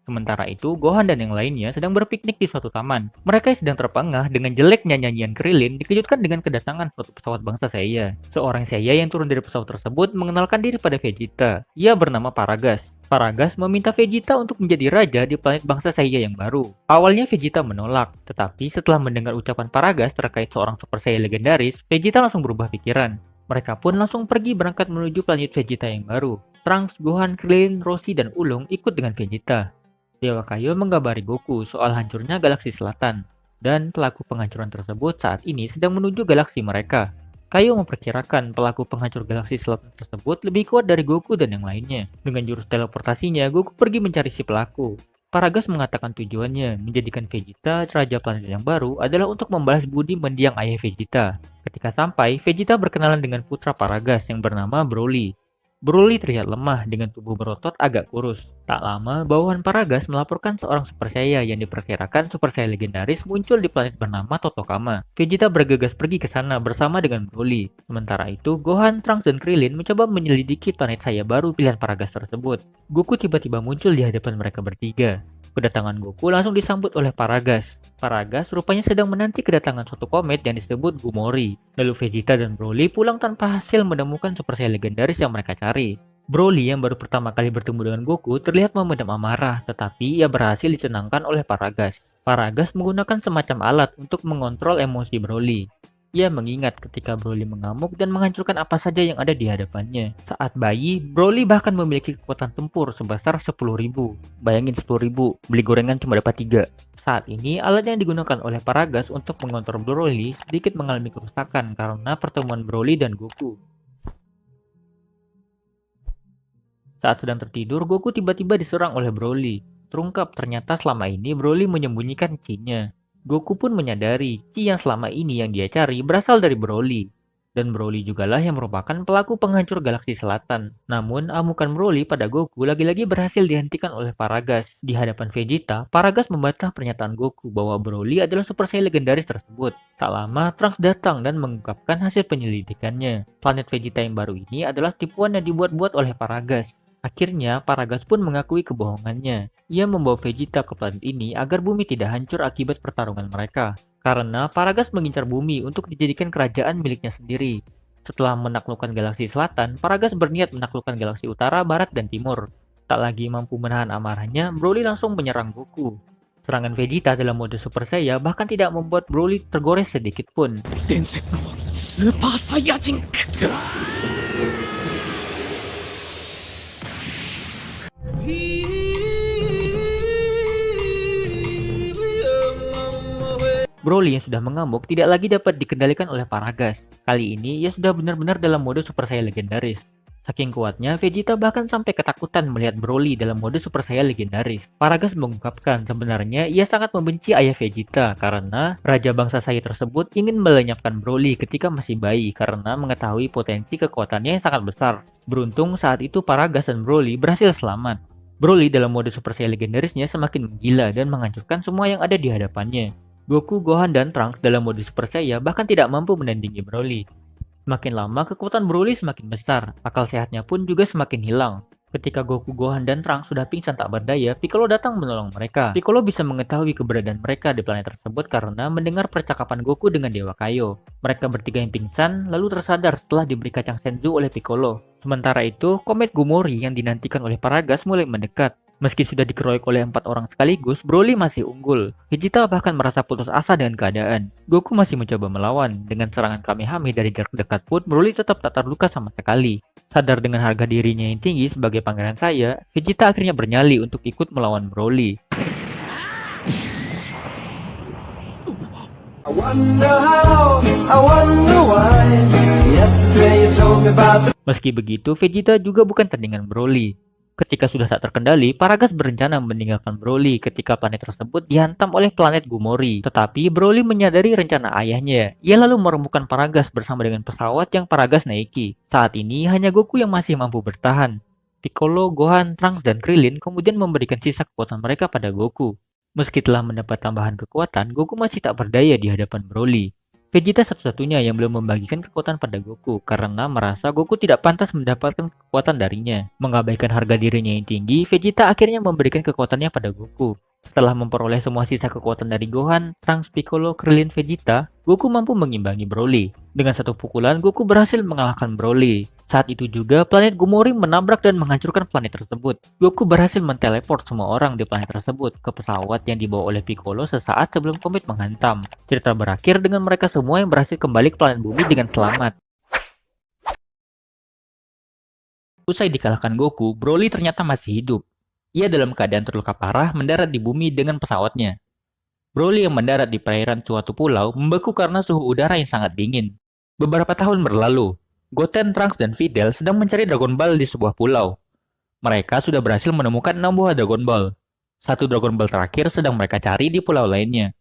Sementara itu, Gohan dan yang lainnya sedang berpiknik di suatu taman. Mereka sedang terpengah dengan jeleknya nyanyian Krillin dikejutkan dengan kedatangan suatu pesawat bangsa Saiya. Seorang Saiya yang turun dari pesawat tersebut mengenalkan diri pada Vegeta. Ia bernama Paragas. Paragas meminta Vegeta untuk menjadi raja di planet bangsa Saiya yang baru. Awalnya Vegeta menolak, tetapi setelah mendengar ucapan Paragas terkait seorang Super Saiya legendaris, Vegeta langsung berubah pikiran. Mereka pun langsung pergi berangkat menuju planet Vegeta yang baru. Trunks, Gohan, Krillin, Roshi, dan Ulung ikut dengan Vegeta. Dewa Kaio menggabari Goku soal hancurnya Galaksi Selatan, dan pelaku penghancuran tersebut saat ini sedang menuju galaksi mereka. Kaio memperkirakan pelaku penghancur Galaksi Selatan tersebut lebih kuat dari Goku dan yang lainnya. Dengan jurus teleportasinya, Goku pergi mencari si pelaku. Paragas mengatakan tujuannya menjadikan Vegeta raja planet yang baru adalah untuk membalas budi mendiang ayah Vegeta. Ketika sampai, Vegeta berkenalan dengan putra Paragas yang bernama Broly. Broly terlihat lemah dengan tubuh berotot agak kurus. Tak lama, bawahan Paragas melaporkan seorang Super Saiya yang diperkirakan Super Saiya legendaris muncul di planet bernama Totokama. Vegeta bergegas pergi ke sana bersama dengan Broly. Sementara itu, Gohan, Trunks, dan Krillin mencoba menyelidiki planet Saiya baru pilihan Paragas tersebut. Goku tiba-tiba muncul di hadapan mereka bertiga. Kedatangan Goku langsung disambut oleh Paragas. Paragas rupanya sedang menanti kedatangan suatu komet yang disebut Gumori. Lalu Vegeta dan Broly pulang tanpa hasil menemukan Super Saiyan legendaris yang mereka cari. Broly yang baru pertama kali bertemu dengan Goku terlihat memendam amarah, tetapi ia berhasil ditenangkan oleh Paragas. Paragas menggunakan semacam alat untuk mengontrol emosi Broly. Ia mengingat ketika Broly mengamuk dan menghancurkan apa saja yang ada di hadapannya. Saat bayi, Broly bahkan memiliki kekuatan tempur sebesar 10.000. Bayangin 10.000, beli gorengan cuma dapat 3. Saat ini, alat yang digunakan oleh Paragas untuk mengontrol Broly sedikit mengalami kerusakan karena pertemuan Broly dan Goku. Saat sedang tertidur, Goku tiba-tiba diserang oleh Broly. Terungkap ternyata selama ini Broly menyembunyikan Chi-nya. Goku pun menyadari Chi yang selama ini yang dia cari berasal dari Broly. Dan Broly jugalah yang merupakan pelaku penghancur Galaksi Selatan. Namun, amukan Broly pada Goku lagi-lagi berhasil dihentikan oleh Paragas. Di hadapan Vegeta, Paragas membantah pernyataan Goku bahwa Broly adalah Super Saiyan legendaris tersebut. Tak lama, Trunks datang dan mengungkapkan hasil penyelidikannya. Planet Vegeta yang baru ini adalah tipuan yang dibuat-buat oleh Paragas. Akhirnya, Paragas pun mengakui kebohongannya. Ia membawa Vegeta ke planet ini agar bumi tidak hancur akibat pertarungan mereka. Karena Paragas mengincar bumi untuk dijadikan kerajaan miliknya sendiri. Setelah menaklukkan Galaksi Selatan, Paragas berniat menaklukkan Galaksi Utara, Barat, dan Timur. Tak lagi mampu menahan amarahnya, Broly langsung menyerang Goku. Serangan Vegeta dalam mode Super Saiya bahkan tidak membuat Broly tergores sedikit pun. Super Saiyajin. Broly yang sudah mengamuk tidak lagi dapat dikendalikan oleh Paragas. Kali ini ia sudah benar-benar dalam mode Super Saiyan legendaris. Saking kuatnya, Vegeta bahkan sampai ketakutan melihat Broly dalam mode Super Saiyan legendaris. Paragas mengungkapkan sebenarnya ia sangat membenci ayah Vegeta karena Raja Bangsa Sai tersebut ingin melenyapkan Broly ketika masih bayi karena mengetahui potensi kekuatannya yang sangat besar. Beruntung saat itu Paragas dan Broly berhasil selamat. Broly dalam mode Super Saiyan legendarisnya semakin menggila dan menghancurkan semua yang ada di hadapannya. Goku, Gohan, dan Trunks dalam mode Super Saiyan bahkan tidak mampu menandingi Broly. Semakin lama, kekuatan Broly semakin besar, akal sehatnya pun juga semakin hilang. Ketika Goku, Gohan, dan Trunks sudah pingsan tak berdaya, Piccolo datang menolong mereka. Piccolo bisa mengetahui keberadaan mereka di planet tersebut karena mendengar percakapan Goku dengan Dewa Kaio. Mereka bertiga yang pingsan, lalu tersadar setelah diberi kacang senzu oleh Piccolo. Sementara itu, komet Gumori yang dinantikan oleh Paragas mulai mendekat. Meski sudah dikeroyok oleh 4 orang sekaligus, Broly masih unggul. Vegeta bahkan merasa putus asa dengan keadaan. Goku masih mencoba melawan. Dengan serangan Kamehameha dari jarak dekat pun, Broly tetap tak terluka sama sekali. Sadar dengan harga dirinya yang tinggi sebagai pangeran saya, Vegeta akhirnya bernyali untuk ikut melawan Broly. Meski begitu, Vegeta juga bukan tandingan Broly. Ketika sudah tak terkendali, Paragas berencana meninggalkan Broly ketika planet tersebut dihantam oleh planet Gumori. Tetapi Broly menyadari rencana ayahnya. Ia lalu merembukan Paragas bersama dengan pesawat yang Paragas naiki. Saat ini hanya Goku yang masih mampu bertahan. Piccolo, Gohan, Trunks, dan Krillin kemudian memberikan sisa kekuatan mereka pada Goku. Meski telah mendapat tambahan kekuatan, Goku masih tak berdaya di hadapan Broly. Vegeta satu-satunya yang belum membagikan kekuatan pada Goku karena merasa Goku tidak pantas mendapatkan kekuatan darinya. Mengabaikan harga dirinya yang tinggi, Vegeta akhirnya memberikan kekuatannya pada Goku. Setelah memperoleh semua sisa kekuatan dari Gohan, Trunks, Piccolo, Krillin, Vegeta, Goku mampu mengimbangi Broly. Dengan satu pukulan, Goku berhasil mengalahkan Broly. Saat itu juga, planet Gumori menabrak dan menghancurkan planet tersebut. Goku berhasil menteleport semua orang di planet tersebut ke pesawat yang dibawa oleh Piccolo sesaat sebelum komet menghantam. Cerita berakhir dengan mereka semua yang berhasil kembali ke planet bumi dengan selamat. Usai dikalahkan Goku, Broly ternyata masih hidup. Ia dalam keadaan terluka parah mendarat di bumi dengan pesawatnya. Broly yang mendarat di perairan suatu pulau membeku karena suhu udara yang sangat dingin. Beberapa tahun berlalu, Goten, Trunks, dan Videl sedang mencari Dragon Ball di sebuah pulau. Mereka sudah berhasil menemukan 6 buah Dragon Ball. Satu Dragon Ball terakhir sedang mereka cari di pulau lainnya.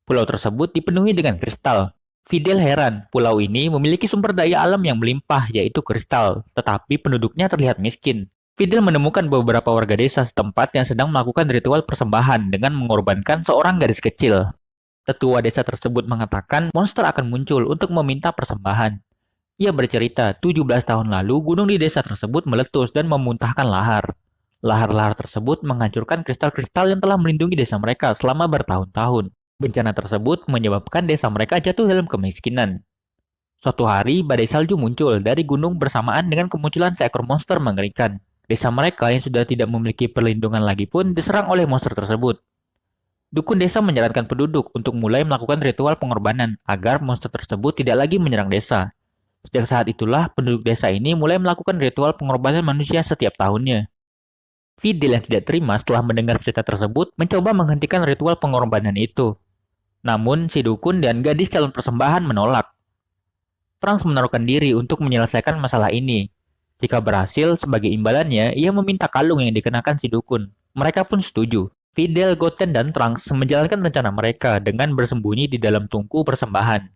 Pulau tersebut dipenuhi dengan kristal. Videl heran, pulau ini memiliki sumber daya alam yang melimpah yaitu kristal, tetapi penduduknya terlihat miskin. Videl menemukan beberapa warga desa setempat yang sedang melakukan ritual persembahan dengan mengorbankan seorang gadis kecil. Tetua desa tersebut mengatakan monster akan muncul untuk meminta persembahan. Ia bercerita, 17 tahun lalu gunung di desa tersebut meletus dan memuntahkan lahar. Lahar-lahar tersebut menghancurkan kristal-kristal yang telah melindungi desa mereka selama bertahun-tahun. Bencana tersebut menyebabkan desa mereka jatuh dalam kemiskinan. Suatu hari, badai salju muncul dari gunung bersamaan dengan kemunculan seekor monster mengerikan. Desa mereka yang sudah tidak memiliki perlindungan lagi pun diserang oleh monster tersebut. Dukun desa menyarankan penduduk untuk mulai melakukan ritual pengorbanan agar monster tersebut tidak lagi menyerang desa. Sejak saat itulah, penduduk desa ini mulai melakukan ritual pengorbanan manusia setiap tahunnya. Videl yang tidak terima setelah mendengar cerita tersebut mencoba menghentikan ritual pengorbanan itu. Namun, si dukun dan gadis calon persembahan menolak. Trunks menaruhkan diri untuk menyelesaikan masalah ini. Jika berhasil, sebagai imbalannya, ia meminta kalung yang dikenakan si dukun. Mereka pun setuju. Videl, Goten, dan Trunks menjalankan rencana mereka dengan bersembunyi di dalam tungku persembahan.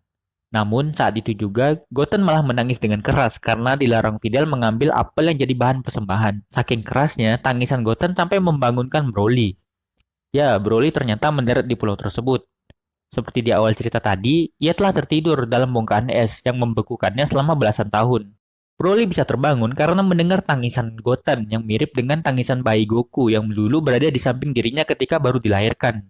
Namun saat itu juga, Goten malah menangis dengan keras karena dilarang Videl mengambil apel yang jadi bahan persembahan. Saking kerasnya, tangisan Goten sampai membangunkan Broly. Ya, Broly ternyata mendarat di pulau tersebut. Seperti di awal cerita tadi, ia telah tertidur dalam bongkahan es yang membekukannya selama belasan tahun. Broly bisa terbangun karena mendengar tangisan Goten yang mirip dengan tangisan bayi Goku yang dulu berada di samping dirinya ketika baru dilahirkan.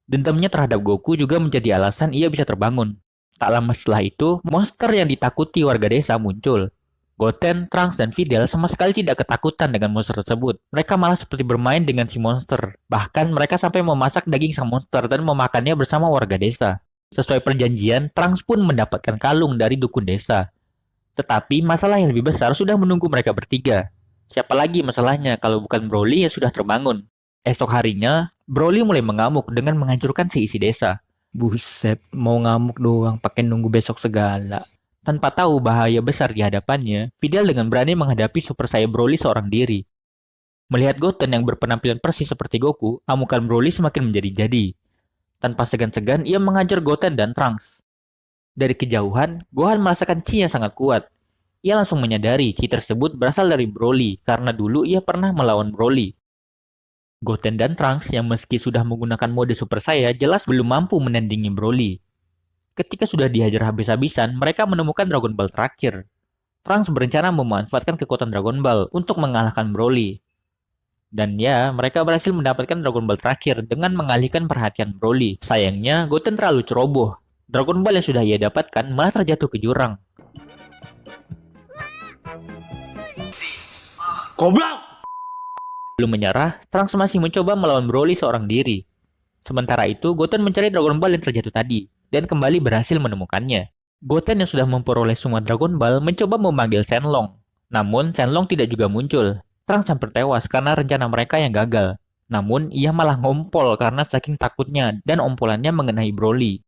Dendamnya terhadap Goku juga menjadi alasan ia bisa terbangun. Tak lama setelah itu, monster yang ditakuti warga desa muncul. Goten, Trunks, dan Videl sama sekali tidak ketakutan dengan monster tersebut. Mereka malah seperti bermain dengan si monster. Bahkan mereka sampai memasak daging sang monster dan memakannya bersama warga desa. Sesuai perjanjian, Trunks pun mendapatkan kalung dari dukun desa. Tetapi masalah yang lebih besar sudah menunggu mereka bertiga. Siapa lagi masalahnya kalau bukan Broly yang sudah terbangun? Esok harinya, Broly mulai mengamuk dengan menghancurkan si isi desa. Buset, mau ngamuk doang pakai nunggu besok segala. Tanpa tahu bahaya besar di hadapannya, Videl dengan berani menghadapi Super Saiyan Broly seorang diri. Melihat Goten yang berpenampilan persis seperti Goku, amukan Broly semakin menjadi-jadi. Tanpa segan-segan, ia menghajar Goten dan Trunks. Dari kejauhan, Gohan merasakan chi yang sangat kuat. Ia langsung menyadari chi tersebut berasal dari Broly, karena dulu ia pernah melawan Broly. Goten dan Trunks yang meski sudah menggunakan mode Super Saiyan jelas belum mampu menandingi Broly. Ketika sudah dihajar habis-habisan, mereka menemukan Dragon Ball terakhir. Trunks berencana memanfaatkan kekuatan Dragon Ball untuk mengalahkan Broly. Dan ya, mereka berhasil mendapatkan Dragon Ball terakhir dengan mengalihkan perhatian Broly. Sayangnya, Goten terlalu ceroboh. Dragon Ball yang sudah ia dapatkan malah terjatuh ke jurang. Goblok! Belum menyerah, Trunks masih mencoba melawan Broly seorang diri. Sementara itu, Goten mencari Dragon Ball yang terjatuh tadi, dan kembali berhasil menemukannya. Goten yang sudah memperoleh semua Dragon Ball mencoba memanggil Shenlong. Namun, Shenlong tidak juga muncul. Trunks hampir tewas karena rencana mereka yang gagal. Namun, ia malah ngompol karena saking takutnya dan ompolannya mengenai Broly.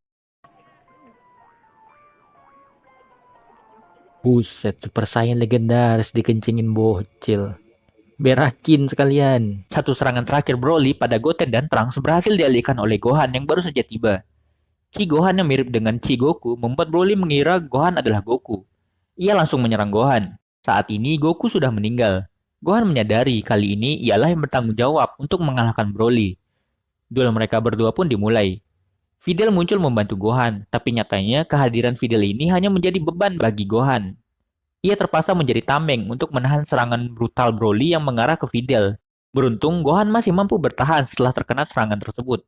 Buset, Super Saiyan legendaris dikencingin bocil. Berakin sekalian. Satu serangan terakhir Broly pada Goten dan Trunks berhasil dialihkan oleh Gohan yang baru saja tiba. Chi Gohan yang mirip dengan Chi Goku membuat Broly mengira Gohan adalah Goku. Ia langsung menyerang Gohan. Saat ini Goku sudah meninggal. Gohan menyadari kali ini ialah yang bertanggung jawab untuk mengalahkan Broly. Duel mereka berdua pun dimulai. Videl muncul membantu Gohan, tapi nyatanya kehadiran Videl ini hanya menjadi beban bagi Gohan. Ia terpaksa menjadi tameng untuk menahan serangan brutal Broly yang mengarah ke Videl. Beruntung Gohan masih mampu bertahan setelah terkena serangan tersebut.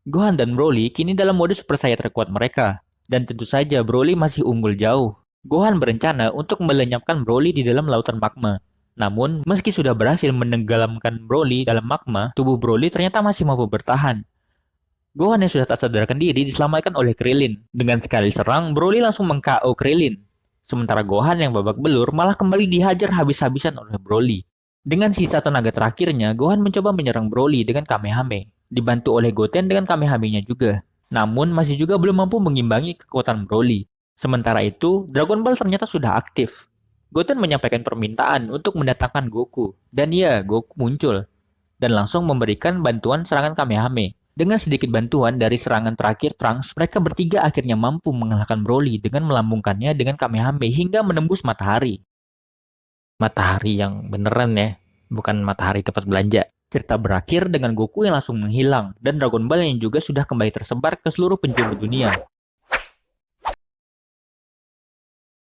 Gohan dan Broly kini dalam mode Super Saiyan terkuat mereka, dan tentu saja Broly masih unggul jauh. Gohan berencana untuk melenyapkan Broly di dalam lautan magma. Namun, meski sudah berhasil menenggelamkan Broly dalam magma, tubuh Broly ternyata masih mampu bertahan. Gohan yang sudah tak sadarkan diri diselamatkan oleh Krillin. Dengan sekali serang, Broly langsung meng-KO Krillin. Sementara Gohan yang babak belur malah kembali dihajar habis-habisan oleh Broly. Dengan sisa tenaga terakhirnya, Gohan mencoba menyerang Broly dengan Kamehame, dibantu oleh Goten dengan Kamehame-nya juga. Namun, masih juga belum mampu mengimbangi kekuatan Broly. Sementara itu, Dragon Ball ternyata sudah aktif. Goten menyampaikan permintaan untuk mendatangkan Goku, dan ya, Goku muncul, dan langsung memberikan bantuan serangan Kamehame. Dengan sedikit bantuan dari serangan terakhir Trunks, mereka bertiga akhirnya mampu mengalahkan Broly dengan melambungkannya dengan Kamehame hingga menembus matahari. Matahari yang beneran ya, bukan matahari tempat belanja. Cerita berakhir dengan Goku yang langsung menghilang, dan Dragon Ball yang juga sudah kembali tersebar ke seluruh penjuru dunia.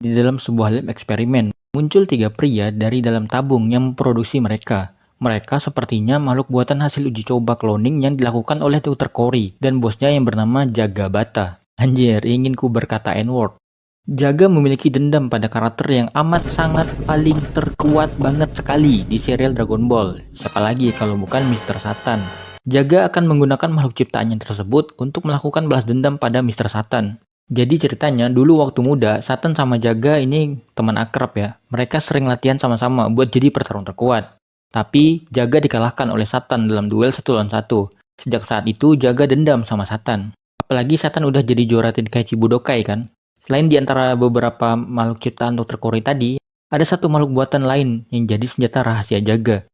Di dalam sebuah lab eksperimen, muncul 3 pria dari dalam tabung yang memproduksi mereka. Mereka sepertinya makhluk buatan hasil uji coba cloning yang dilakukan oleh Dr. Cory dan bosnya yang bernama Jagabata. Anjir, ingin ku berkata N-word. Jaga memiliki dendam pada karakter yang amat sangat paling terkuat banget sekali di serial Dragon Ball. Siapa lagi kalau bukan Mr. Satan. Jaga akan menggunakan makhluk ciptaannya tersebut untuk melakukan balas dendam pada Mr. Satan. Jadi ceritanya dulu waktu muda, Satan sama Jaga ini teman akrab ya. Mereka sering latihan sama-sama buat jadi pertarung terkuat. Tapi Jaga dikalahkan oleh Satan dalam duel 1 lawan 1. Sejak saat itu Jaga dendam sama Satan. Apalagi Satan udah jadi juara Tenkaichi Budokai kan. Selain di antara beberapa makhluk ciptaan Dr. Cory tadi, ada satu makhluk buatan lain yang jadi senjata rahasia Jaga.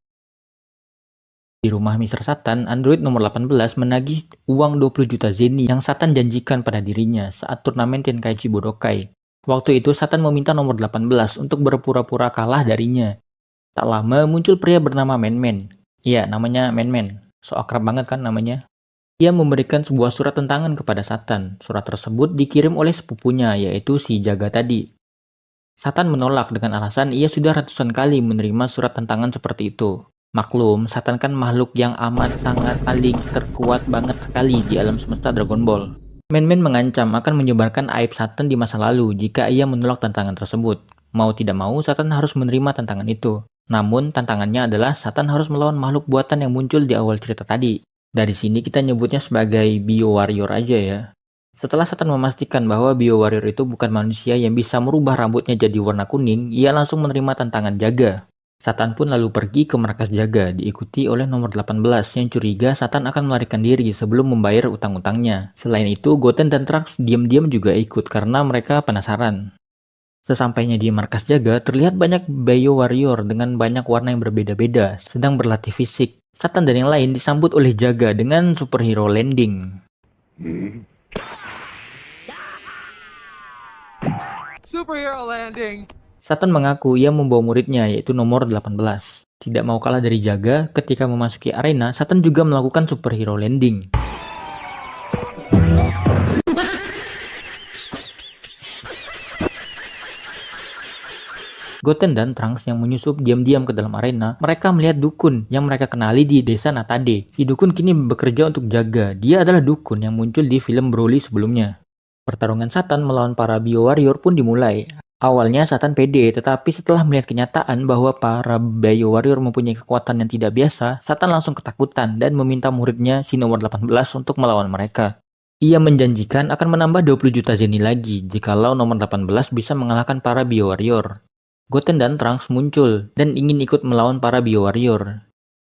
Di rumah Mr. Satan, android nomor 18 menagih uang 20 juta zeni yang Satan janjikan pada dirinya saat turnamen Tenkaichi Budokai. Waktu itu Satan meminta nomor 18 untuk berpura-pura kalah darinya. Tak lama muncul pria bernama Man-Man. Iya, namanya Man-Man. So akrab banget kan namanya. Ia memberikan sebuah surat tentangan kepada Satan. Surat tersebut dikirim oleh sepupunya, yaitu si Jaga tadi. Satan menolak dengan alasan ia sudah ratusan kali menerima surat tentangan seperti itu. Maklum, Satan kan makhluk yang amat sangat paling terkuat banget sekali di alam semesta Dragon Ball. Man-Man mengancam akan menyebarkan aib Satan di masa lalu jika ia menolak tantangan tersebut. Mau tidak mau, Satan harus menerima tantangan itu. Namun, tantangannya adalah Satan harus melawan makhluk buatan yang muncul di awal cerita tadi. Dari sini kita nyebutnya sebagai Bio Warrior aja ya. Setelah Satan memastikan bahwa Bio Warrior itu bukan manusia yang bisa merubah rambutnya jadi warna kuning, ia langsung menerima tantangan Jaga. Satan pun lalu pergi ke markas Jaga, diikuti oleh nomor 18 yang curiga Satan akan melarikan diri sebelum membayar utang-utangnya. Selain itu, Goten dan Trunks diam-diam juga ikut karena mereka penasaran. Sesampainya di markas jaga, terlihat banyak Bio Warrior dengan banyak warna yang berbeda-beda, sedang berlatih fisik. Satan dan yang lain disambut oleh Jaga dengan superhero landing. Superhero landing. Satan mengaku ia membawa muridnya, yaitu nomor 18. Tidak mau kalah dari Jaga, ketika memasuki arena, Satan juga melakukan superhero landing. Goten dan Trunks yang menyusup diam-diam ke dalam arena, mereka melihat dukun yang mereka kenali di desa Natade. Si dukun kini bekerja untuk Jaga. Dia adalah dukun yang muncul di film Broly sebelumnya. Pertarungan Satan melawan para Bio Warrior pun dimulai. Awalnya Satan pede, tetapi setelah melihat kenyataan bahwa para Bio Warrior mempunyai kekuatan yang tidak biasa, Satan langsung ketakutan dan meminta muridnya si nomor 18 untuk melawan mereka. Ia menjanjikan akan menambah 20 juta zeni lagi jikalau nomor 18 bisa mengalahkan para Bio Warrior. Goten dan Trunks muncul dan ingin ikut melawan para Bio Warrior.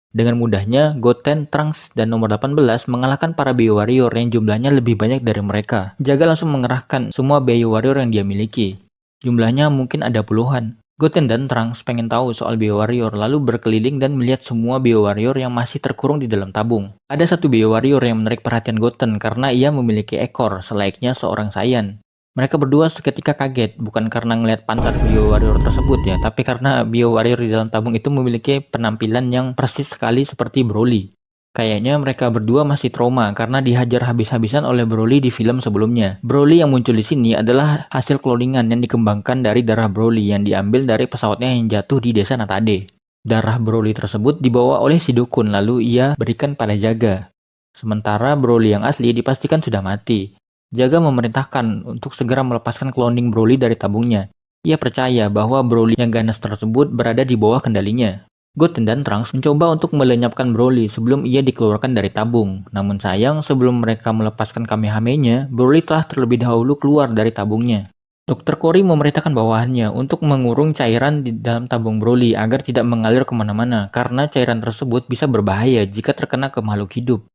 Dengan mudahnya, Goten, Trunks, dan nomor 18 mengalahkan para Bio Warrior yang jumlahnya lebih banyak dari mereka. Jaga langsung mengerahkan semua Bio Warrior yang dia miliki. Jumlahnya mungkin ada puluhan. Goten dan Trunks pengen tahu soal Bio Warrior lalu berkeliling dan melihat semua Bio Warrior yang masih terkurung di dalam tabung. Ada satu Bio Warrior yang menarik perhatian Goten karena ia memiliki ekor selayaknya seorang Saiyan. Mereka berdua seketika kaget, bukan karena ngelihat pantat Bio Warrior tersebut ya, tapi karena Bio Warrior di dalam tabung itu memiliki penampilan yang persis sekali seperti Broly. Kayaknya mereka berdua masih trauma karena dihajar habis-habisan oleh Broly di film sebelumnya. Broly yang muncul di sini adalah hasil cloningan yang dikembangkan dari darah Broly yang diambil dari pesawatnya yang jatuh di desa Natade. Darah Broly tersebut dibawa oleh si dukun lalu ia berikan pada Jaga. Sementara Broly yang asli dipastikan sudah mati. Jaga memerintahkan untuk segera melepaskan cloning Broly dari tabungnya. Ia percaya bahwa Broly yang ganas tersebut berada di bawah kendalinya. Goten dan Trunks mencoba untuk melenyapkan Broly sebelum ia dikeluarkan dari tabung. Namun sayang, sebelum mereka melepaskan Kamehameha-nya, Broly telah terlebih dahulu keluar dari tabungnya. Dr. Cory memerintahkan bawahannya untuk mengurung cairan di dalam tabung Broly agar tidak mengalir kemana-mana karena cairan tersebut bisa berbahaya jika terkena ke makhluk hidup.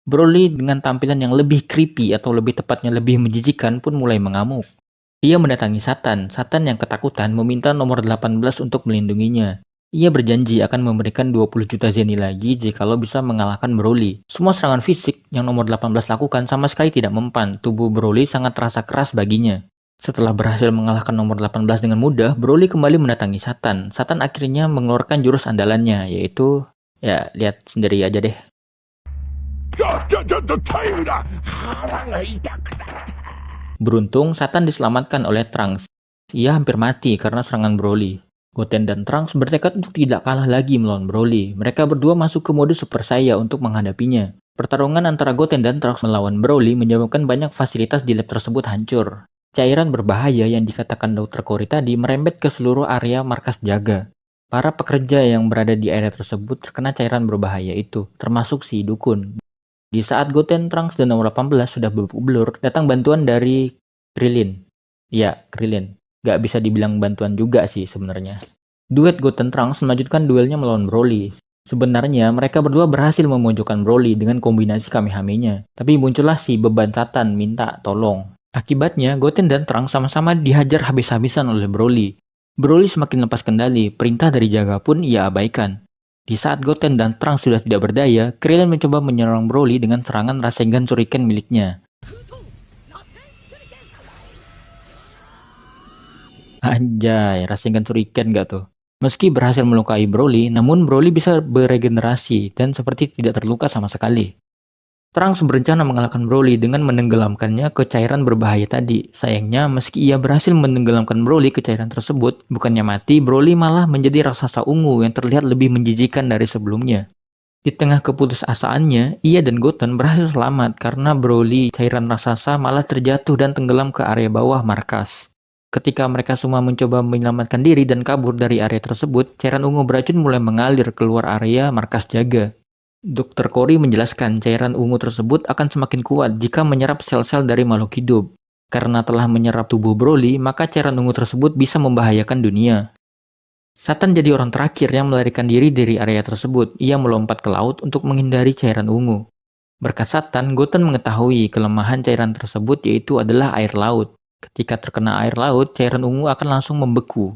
Broly dengan tampilan yang lebih creepy atau lebih tepatnya lebih menjijikan pun mulai mengamuk. Ia mendatangi Satan. Satan yang ketakutan meminta nomor 18 untuk melindunginya. Ia berjanji akan memberikan 20 juta zeni lagi jikalau bisa mengalahkan Broly. Semua serangan fisik yang nomor 18 lakukan sama sekali tidak mempan. Tubuh Broly sangat terasa keras baginya. Setelah berhasil mengalahkan nomor 18 dengan mudah, Broly kembali mendatangi Satan. Satan akhirnya mengeluarkan jurus andalannya, yaitu, ya lihat sendiri aja deh. Beruntung, Satan diselamatkan oleh Trunks. Ia hampir mati karena serangan Broly. Goten dan Trunks bertekad untuk tidak kalah lagi melawan Broly. Mereka berdua masuk ke mode Super Saiya untuk menghadapinya. Pertarungan antara Goten dan Trunks melawan Broly menyebabkan banyak fasilitas di lab tersebut hancur. Cairan berbahaya yang dikatakan Dr. Cory tadi merembet ke seluruh area markas Jaga. Para pekerja yang berada di area tersebut terkena cairan berbahaya itu, termasuk si dukun. Di saat Goten, Trunks, dan nomor 18 sudah babak belur, datang bantuan dari Krillin. Ya, Krillin. Gak bisa dibilang bantuan juga sih sebenarnya. Duet Goten Trunks melanjutkan duelnya melawan Broly. Sebenarnya mereka berdua berhasil memojokkan Broly dengan kombinasi Kamehameha-nya. Tapi muncullah si beban Satan minta tolong. Akibatnya Goten dan Trunks sama-sama dihajar habis-habisan oleh Broly. Broly semakin lepas kendali, perintah dari Jaga pun ia abaikan. Di saat Goten dan Trunks sudah tidak berdaya, Krillin mencoba menyerang Broly dengan serangan Rasengan Shuriken miliknya. Anjay, Rasengan Shuriken gak tuh? Meski berhasil melukai Broly, namun Broly bisa beregenerasi dan seperti tidak terluka sama sekali. Trunks berencana mengalahkan Broly dengan menenggelamkannya ke cairan berbahaya tadi. Sayangnya, meski ia berhasil menenggelamkan Broly ke cairan tersebut, bukannya mati, Broly malah menjadi raksasa ungu yang terlihat lebih menjijikan dari sebelumnya. Di tengah keputusasaannya, ia dan Goten berhasil selamat karena Broly cairan raksasa malah terjatuh dan tenggelam ke area bawah markas. Ketika mereka semua mencoba menyelamatkan diri dan kabur dari area tersebut, cairan ungu beracun mulai mengalir keluar area markas Jaga. Dr. Cory menjelaskan cairan ungu tersebut akan semakin kuat jika menyerap sel-sel dari makhluk hidup. Karena telah menyerap tubuh Broly, maka cairan ungu tersebut bisa membahayakan dunia. Satan jadi orang terakhir yang melarikan diri dari area tersebut. Ia melompat ke laut untuk menghindari cairan ungu. Berkat Satan, Goten mengetahui kelemahan cairan tersebut yaitu adalah air laut. Ketika terkena air laut, cairan ungu akan langsung membeku.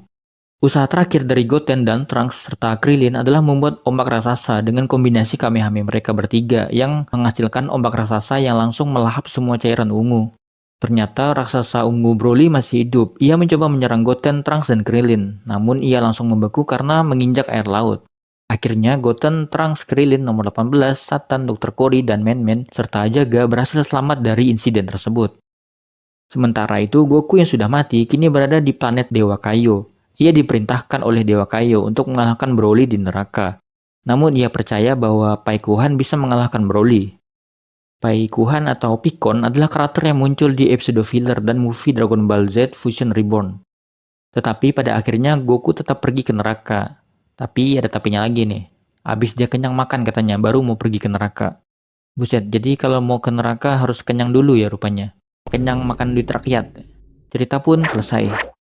Usaha terakhir dari Goten dan Trunks serta Krillin adalah membuat ombak raksasa dengan kombinasi Kamehameha mereka bertiga yang menghasilkan ombak raksasa yang langsung melahap semua cairan ungu. Ternyata raksasa ungu Broly masih hidup. Ia mencoba menyerang Goten, Trunks, dan Krillin, namun ia langsung membeku karena menginjak air laut. Akhirnya Goten, Trunks, Krillin nomor 18, Satan, Dr. Cory, dan Man-Man serta Jaga berhasil selamat dari insiden tersebut. Sementara itu, Goku yang sudah mati kini berada di planet Dewa Kaio. Ia diperintahkan oleh Dewa Kaio untuk mengalahkan Broly di neraka. Namun ia percaya bahwa Pai Kuhan bisa mengalahkan Broly. Pai Kuhan atau Picon adalah karakter yang muncul di episode filler dan movie Dragon Ball Z Fusion Reborn. Tetapi pada akhirnya Goku tetap pergi ke neraka. Tapi ada tapinya lagi nih. Abis dia kenyang makan katanya, baru mau pergi ke neraka. Buset, jadi kalau mau ke neraka harus kenyang dulu ya rupanya. Kenyang makan duit rakyat. Cerita pun selesai.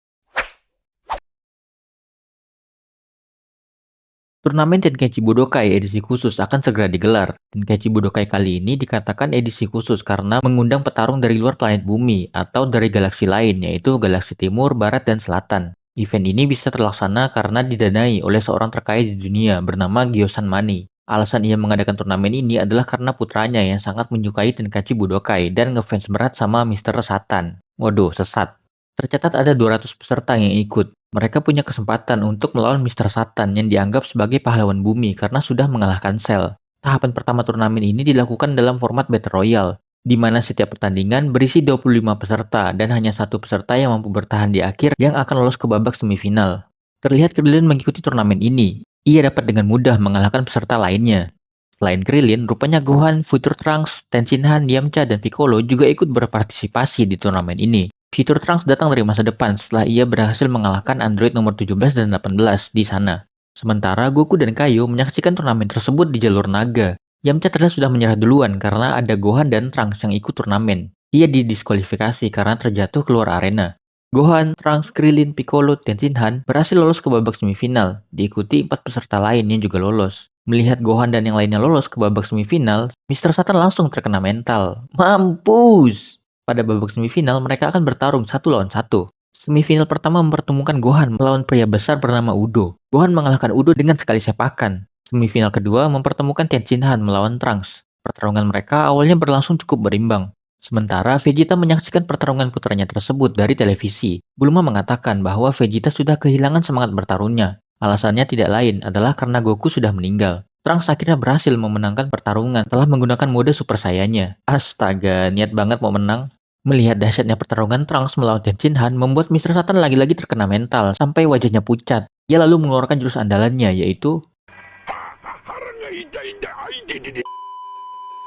Turnamen Tenkaichi Budokai edisi khusus akan segera digelar. Tenkaichi Budokai kali ini dikatakan edisi khusus karena mengundang petarung dari luar planet bumi atau dari galaksi lain, yaitu galaksi timur, barat, dan selatan. Event ini bisa terlaksana karena didanai oleh seorang terkaya di dunia bernama Gyosan Mani. Alasan ia mengadakan turnamen ini adalah karena putranya yang sangat menyukai Tenkaichi Budokai dan ngefans berat sama Mr. Satan. Waduh, sesat. Tercatat ada 200 peserta yang ikut. Mereka punya kesempatan untuk melawan Mr. Satan yang dianggap sebagai pahlawan bumi karena sudah mengalahkan Cell. Tahapan pertama turnamen ini dilakukan dalam format Battle Royale, di mana setiap pertandingan berisi 25 peserta dan hanya satu peserta yang mampu bertahan di akhir yang akan lolos ke babak semifinal. Terlihat Krillin mengikuti turnamen ini. Ia dapat dengan mudah mengalahkan peserta lainnya. Selain Krillin, rupanya Gohan, Future Trunks, Tenshinhan, Yamcha, dan Piccolo juga ikut berpartisipasi di turnamen ini. Future Trunks datang dari masa depan setelah ia berhasil mengalahkan android nomor 17 dan 18 di sana. Sementara Goku dan Kaio menyaksikan turnamen tersebut di jalur naga. Yamcha terlihat sudah menyerah duluan karena ada Gohan dan Trunks yang ikut turnamen. Ia didiskualifikasi karena terjatuh keluar arena. Gohan, Trunks, Krillin, Piccolo, Tenshinhan berhasil lolos ke babak semifinal, diikuti 4 peserta lain yang juga lolos. Melihat Gohan dan yang lainnya lolos ke babak semifinal, Mr. Satan langsung terkena mental. Mampus! Pada babak semifinal, mereka akan bertarung 1 lawan 1. Semifinal pertama mempertemukan Gohan melawan pria besar bernama Udo. Gohan mengalahkan Udo dengan sekali sepakan. Semifinal kedua mempertemukan Tenshinhan melawan Trunks. Pertarungan mereka awalnya berlangsung cukup berimbang. Sementara Vegeta menyaksikan pertarungan putranya tersebut dari televisi. Bulma mengatakan bahwa Vegeta sudah kehilangan semangat bertarungnya. Alasannya tidak lain adalah karena Goku sudah meninggal. Trunks akhirnya berhasil memenangkan pertarungan setelah menggunakan mode Super Saiyanya. Astaga, niat banget mau menang. Melihat dahsyatnya pertarungan Trunks melawan Tenshinhan membuat Mr. Satan lagi-lagi terkena mental sampai wajahnya pucat. Ia lalu mengeluarkan jurus andalannya yaitu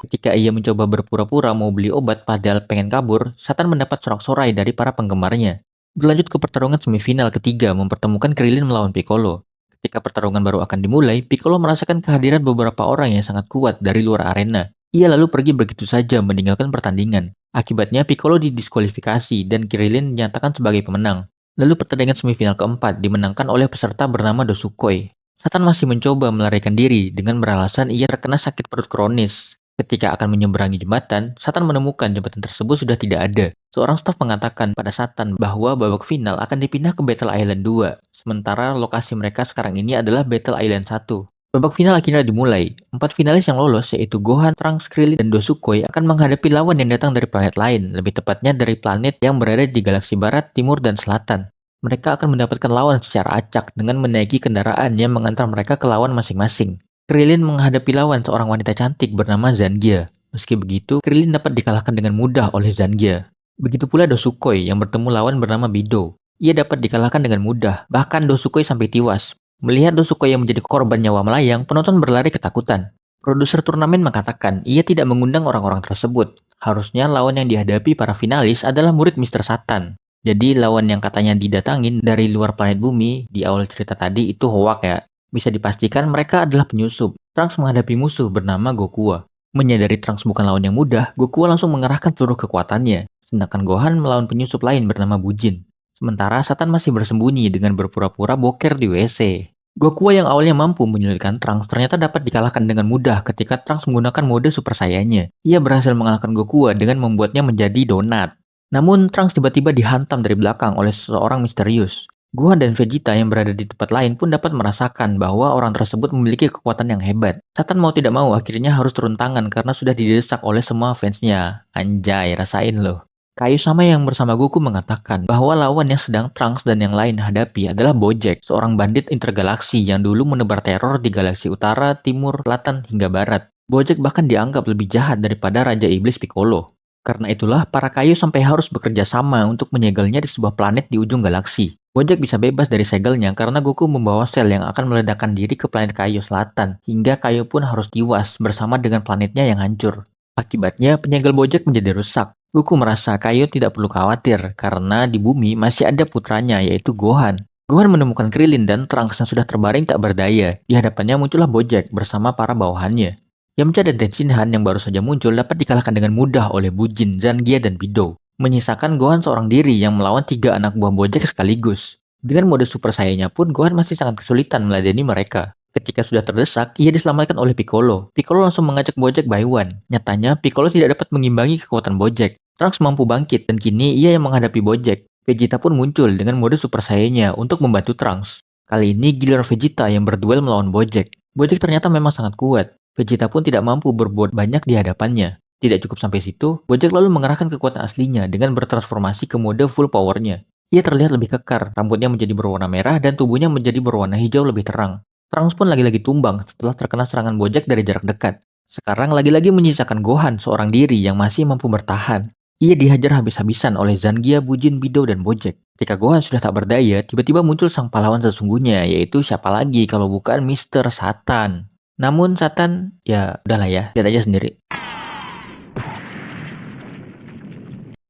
ketika ia mencoba berpura-pura mau beli obat padahal pengen kabur, Satan mendapat sorak-sorai dari para penggemarnya. Berlanjut ke pertarungan semifinal ketiga mempertemukan Krillin melawan Piccolo. Ketika pertarungan baru akan dimulai, Piccolo merasakan kehadiran beberapa orang yang sangat kuat dari luar arena. Ia lalu pergi begitu saja meninggalkan pertandingan. Akibatnya Piccolo didiskualifikasi dan Krillin dinyatakan sebagai pemenang. Lalu pertandingan semifinal keempat dimenangkan oleh peserta bernama Dosukoi. Satan masih mencoba melarikan diri dengan beralasan ia terkena sakit perut kronis. Ketika akan menyeberangi jembatan, Satan menemukan jembatan tersebut sudah tidak ada. Seorang staf mengatakan pada Satan bahwa babak final akan dipindah ke Battle Island 2, sementara lokasi mereka sekarang ini adalah Battle Island 1. Babak final akhirnya dimulai. 4 finalis yang lolos yaitu Gohan, Trunks, Krillin, dan Dosukoi akan menghadapi lawan yang datang dari planet lain, lebih tepatnya dari planet yang berada di galaksi barat, timur, dan selatan. Mereka akan mendapatkan lawan secara acak dengan menaiki kendaraan yang mengantar mereka ke lawan masing-masing. Krillin menghadapi lawan seorang wanita cantik bernama Zangia. Meski begitu, Krillin dapat dikalahkan dengan mudah oleh Zangia. Begitu pula Dosukoi yang bertemu lawan bernama Bido. Ia dapat dikalahkan dengan mudah, bahkan Dosukoi sampai tewas. Melihat Dosukoi yang menjadi korban nyawa melayang, penonton berlari ketakutan. Produser turnamen mengatakan ia tidak mengundang orang-orang tersebut. Harusnya lawan yang dihadapi para finalis adalah murid Mr. Satan. Jadi lawan yang katanya didatangin dari luar planet bumi di awal cerita tadi itu hoak ya. Bisa dipastikan mereka adalah penyusup. Trunks menghadapi musuh bernama Gokua. Menyadari Trunks bukan lawan yang mudah, Gokua langsung mengerahkan seluruh kekuatannya. Sedangkan Gohan melawan penyusup lain bernama Bujin. Sementara Satan masih bersembunyi dengan berpura-pura boker di WC. Gokua yang awalnya mampu menyulitkan Trunks ternyata dapat dikalahkan dengan mudah ketika Trunks menggunakan mode Super Saiyanya. Ia berhasil mengalahkan Gokua dengan membuatnya menjadi donat. Namun Trunks tiba-tiba dihantam dari belakang oleh seseorang misterius. Gohan dan Vegeta yang berada di tempat lain pun dapat merasakan bahwa orang tersebut memiliki kekuatan yang hebat. Satan mau tidak mau akhirnya harus turun tangan karena sudah didesak oleh semua fansnya. Anjay, rasain loh. Kaiosama yang bersama Goku mengatakan bahwa lawan yang sedang Trunks dan yang lain hadapi adalah Bojack, seorang bandit intergalaksi yang dulu menebar teror di galaksi utara, timur, selatan, hingga barat. Bojack bahkan dianggap lebih jahat daripada Raja Iblis Piccolo. Karena itulah para kayu sampai harus bekerja sama untuk menyegelnya di sebuah planet di ujung galaksi. Bojack bisa bebas dari segelnya karena Goku membawa sel yang akan meledakkan diri ke planet Kaio Selatan, hingga Kaio pun harus tiwas bersama dengan planetnya yang hancur. Akibatnya, penyegel Bojack menjadi rusak. Goku merasa Kaio tidak perlu khawatir karena di bumi masih ada putranya yaitu Gohan. Gohan menemukan Krillin dan Trunks yang sudah terbaring tak berdaya. Di hadapannya muncullah Bojack bersama para bawahannya. Yamcha dan Tenshinhan yang baru saja muncul dapat dikalahkan dengan mudah oleh Bujin, Zangia, dan Pido, menyisakan Gohan seorang diri yang melawan 3 anak buah Bojack sekaligus. Dengan mode Super Saiyanya pun Gohan masih sangat kesulitan meladeni mereka. Ketika sudah terdesak, ia diselamatkan oleh Piccolo. Piccolo langsung mengajak Bojack by one. Nyatanya, Piccolo tidak dapat mengimbangi kekuatan Bojack. Trunks mampu bangkit dan kini ia yang menghadapi Bojack. Vegeta pun muncul dengan mode Super Saiyanya untuk membantu Trunks. Kali ini giliran Vegeta yang berduel melawan Bojack. Bojack ternyata memang sangat kuat. Vegeta pun tidak mampu berbuat banyak di hadapannya. Tidak cukup sampai situ, Bojack lalu mengerahkan kekuatan aslinya dengan bertransformasi ke mode full powernya. Ia terlihat lebih kekar, rambutnya menjadi berwarna merah dan tubuhnya menjadi berwarna hijau lebih terang. Trunks pun lagi-lagi tumbang setelah terkena serangan Bojack dari jarak dekat. Sekarang lagi-lagi menyisakan Gohan seorang diri yang masih mampu bertahan. Ia dihajar habis-habisan oleh Zangia, Bujin, Bido, dan Bojack. Ketika Gohan sudah tak berdaya, tiba-tiba muncul sang pahlawan sesungguhnya, yaitu siapa lagi kalau bukan Mr. Satan. Namun Satan, ya udahlah ya, lihat aja sendiri.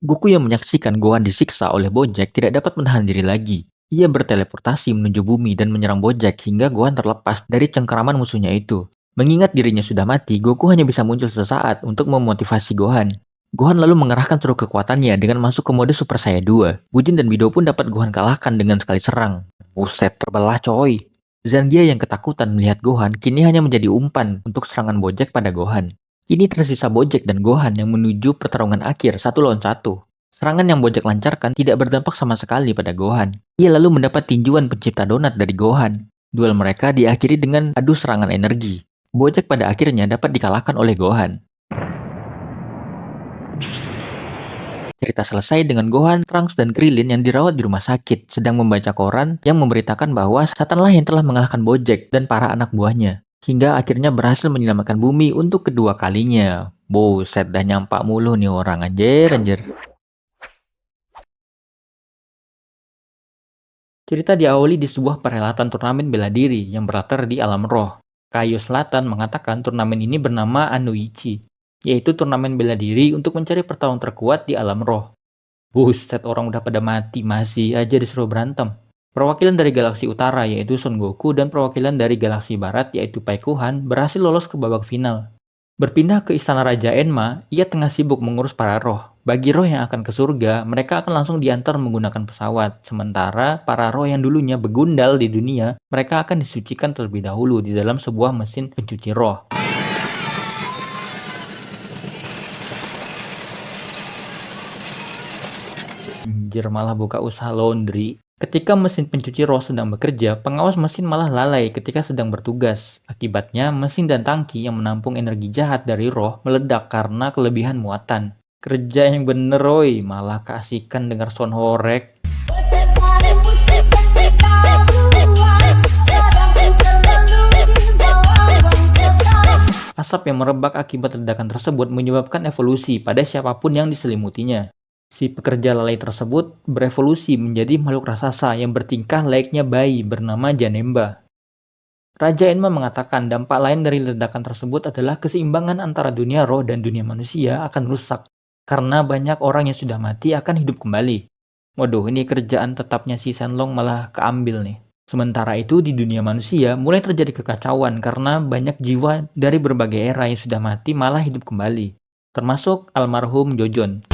Goku yang menyaksikan Gohan disiksa oleh Bojack tidak dapat menahan diri lagi. Ia berteleportasi menuju bumi dan menyerang Bojack hingga Gohan terlepas dari cengkeraman musuhnya itu. Mengingat dirinya sudah mati, Goku hanya bisa muncul sesaat untuk memotivasi Gohan. Gohan lalu mengerahkan seluruh kekuatannya dengan masuk ke mode Super Saiyan 2. Bujin dan Bido pun dapat Gohan kalahkan dengan sekali serang. Buset, terbelah coy. Zangia yang ketakutan melihat Gohan kini hanya menjadi umpan untuk serangan Bojack pada Gohan. Kini tersisa Bojack dan Gohan yang menuju pertarungan akhir 1 lawan 1. Serangan yang Bojack lancarkan tidak berdampak sama sekali pada Gohan. Ia lalu mendapat tinjuan pencipta donat dari Gohan. Duel mereka diakhiri dengan adu serangan energi. Bojack pada akhirnya dapat dikalahkan oleh Gohan. Cerita selesai dengan Gohan, Trunks, dan Krillin yang dirawat di rumah sakit sedang membaca koran yang memberitakan bahwa Satanlah yang telah mengalahkan Bojack dan para anak buahnya. Hingga akhirnya berhasil menyelamatkan bumi untuk kedua kalinya. Buset, dah nyampak mulu nih orang, anjir. Cerita diawali di sebuah perhelatan turnamen bela diri yang berlatar di alam roh. Kaio Selatan mengatakan turnamen ini bernama Anoichi, yaitu turnamen bela diri untuk mencari pertarung terkuat di alam roh. Buset, orang udah pada mati, masih aja disuruh berantem. Perwakilan dari galaksi utara yaitu Son Goku dan perwakilan dari galaksi barat yaitu Paikuhan berhasil lolos ke babak final. Berpindah ke istana Raja Enma, ia tengah sibuk mengurus para roh. Bagi roh yang akan ke surga, mereka akan langsung diantar menggunakan pesawat. Sementara para roh yang dulunya begundal di dunia, mereka akan disucikan terlebih dahulu di dalam sebuah mesin pencuci roh. Anjir, malah buka usaha laundry. Ketika mesin pencuci roh sedang bekerja, pengawas mesin malah lalai ketika sedang bertugas. Akibatnya, mesin dan tangki yang menampung energi jahat dari roh meledak karena kelebihan muatan. Kerja yang bener, oi. Malah keasikan dengar sound horek. Asap yang merebak akibat ledakan tersebut menyebabkan evolusi pada siapapun yang diselimutinya. Si pekerja lalai tersebut berevolusi menjadi makhluk raksasa yang bertingkah layaknya bayi bernama Janemba. Raja Enma mengatakan dampak lain dari ledakan tersebut adalah keseimbangan antara dunia roh dan dunia manusia akan rusak, karena banyak orang yang sudah mati akan hidup kembali. Waduh, ini kerjaan tetapnya si Shenlong malah keambil nih. Sementara itu di dunia manusia mulai terjadi kekacauan karena banyak jiwa dari berbagai era yang sudah mati malah hidup kembali, termasuk almarhum Jojon.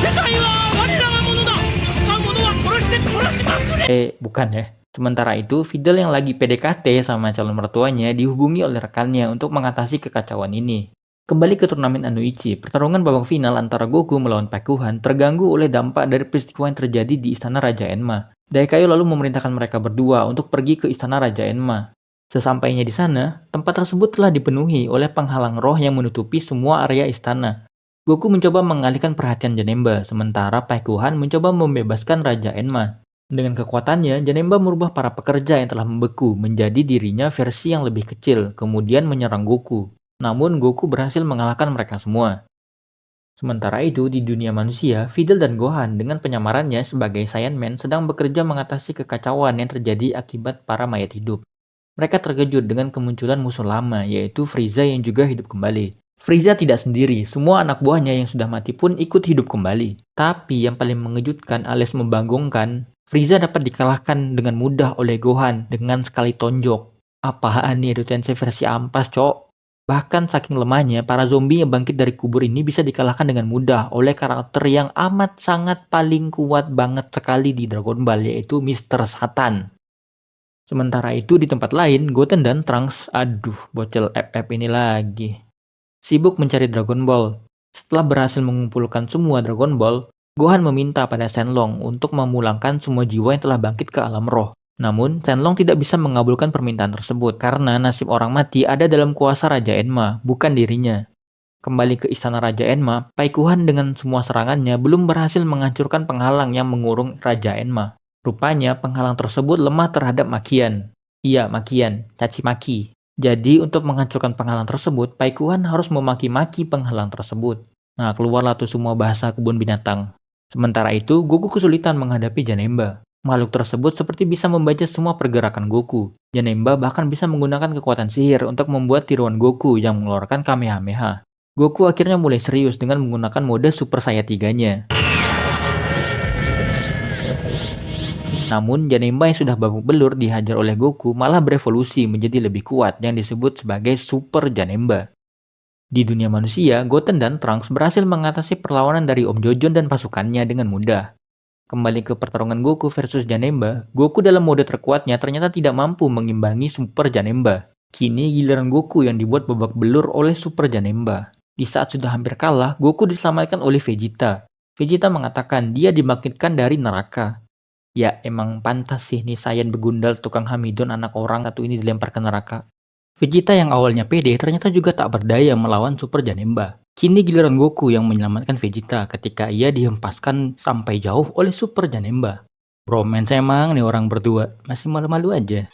Bukan ya. Sementara itu, Fidel yang lagi PDKT sama calon mertuanya dihubungi oleh rekannya untuk mengatasi kekacauan ini. Kembali ke turnamen Anoichi, pertarungan babak final antara Goku melawan Paikuhan terganggu oleh dampak dari peristiwa yang terjadi di Istana Raja Enma. Daikayo lalu memerintahkan mereka berdua untuk pergi ke Istana Raja Enma. Sesampainya di sana, tempat tersebut telah dipenuhi oleh penghalang roh yang menutupi semua area istana. Goku mencoba mengalihkan perhatian Janemba, sementara Paikuhan mencoba membebaskan Raja Enma. Dengan kekuatannya, Janemba merubah para pekerja yang telah membeku menjadi dirinya versi yang lebih kecil, kemudian menyerang Goku. Namun Goku berhasil mengalahkan mereka semua. Sementara itu, di dunia manusia, Videl dan Gohan dengan penyamarannya sebagai Saiyaman sedang bekerja mengatasi kekacauan yang terjadi akibat para mayat hidup. Mereka terkejut dengan kemunculan musuh lama, yaitu Frieza yang juga hidup kembali. Frieza tidak sendiri, semua anak buahnya yang sudah mati pun ikut hidup kembali. Tapi yang paling mengejutkan alias membanggongkan, Frieza dapat dikalahkan dengan mudah oleh Gohan dengan sekali tonjok. Apaan nih Edo Tensei versi ampas, cok? Bahkan saking lemahnya, para zombie yang bangkit dari kubur ini bisa dikalahkan dengan mudah oleh karakter yang amat sangat paling kuat banget sekali di Dragon Ball, yaitu Mr. Satan. Sementara itu di tempat lain, Goten dan Trunks, aduh bocil FF ini lagi, sibuk mencari Dragon Ball. Setelah berhasil mengumpulkan semua Dragon Ball, Gohan meminta pada Shenlong untuk memulangkan semua jiwa yang telah bangkit ke alam roh. Namun, Shenlong tidak bisa mengabulkan permintaan tersebut karena nasib orang mati ada dalam kuasa Raja Enma, bukan dirinya. Kembali ke istana Raja Enma, Paikuhan dengan semua serangannya belum berhasil menghancurkan penghalang yang mengurung Raja Enma. Rupanya penghalang tersebut lemah terhadap makian. Iya, makian, caci maki. Jadi untuk menghancurkan penghalang tersebut, Paikuhan harus memaki-maki penghalang tersebut. Nah, keluarlah tuh semua bahasa kebun binatang. Sementara itu, Goku kesulitan menghadapi Janemba. Makhluk tersebut seperti bisa membaca semua pergerakan Goku. Janemba bahkan bisa menggunakan kekuatan sihir untuk membuat tiruan Goku yang mengeluarkan Kamehameha. Goku akhirnya mulai serius dengan menggunakan mode Super Saiyan 3-nya. Namun, Janemba yang sudah babak belur dihajar oleh Goku malah berevolusi menjadi lebih kuat yang disebut sebagai Super Janemba. Di dunia manusia, Goten dan Trunks berhasil mengatasi perlawanan dari Om Jojon dan pasukannya dengan mudah. Kembali ke pertarungan Goku versus Janemba, Goku dalam mode terkuatnya ternyata tidak mampu mengimbangi Super Janemba. Kini giliran Goku yang dibuat babak belur oleh Super Janemba. Di saat sudah hampir kalah, Goku diselamatkan oleh Vegeta. Vegeta mengatakan dia dibangkitkan dari neraka. Ya emang pantas sih nih Saiyan begundal tukang Hamidon anak orang satu ini dilempar ke neraka. Vegeta yang awalnya pede ternyata juga tak berdaya melawan Super Janemba. Kini giliran Goku yang menyelamatkan Vegeta ketika ia dihempaskan sampai jauh oleh Super Janemba. Bromance emang nih orang berdua, masih malu-malu aja.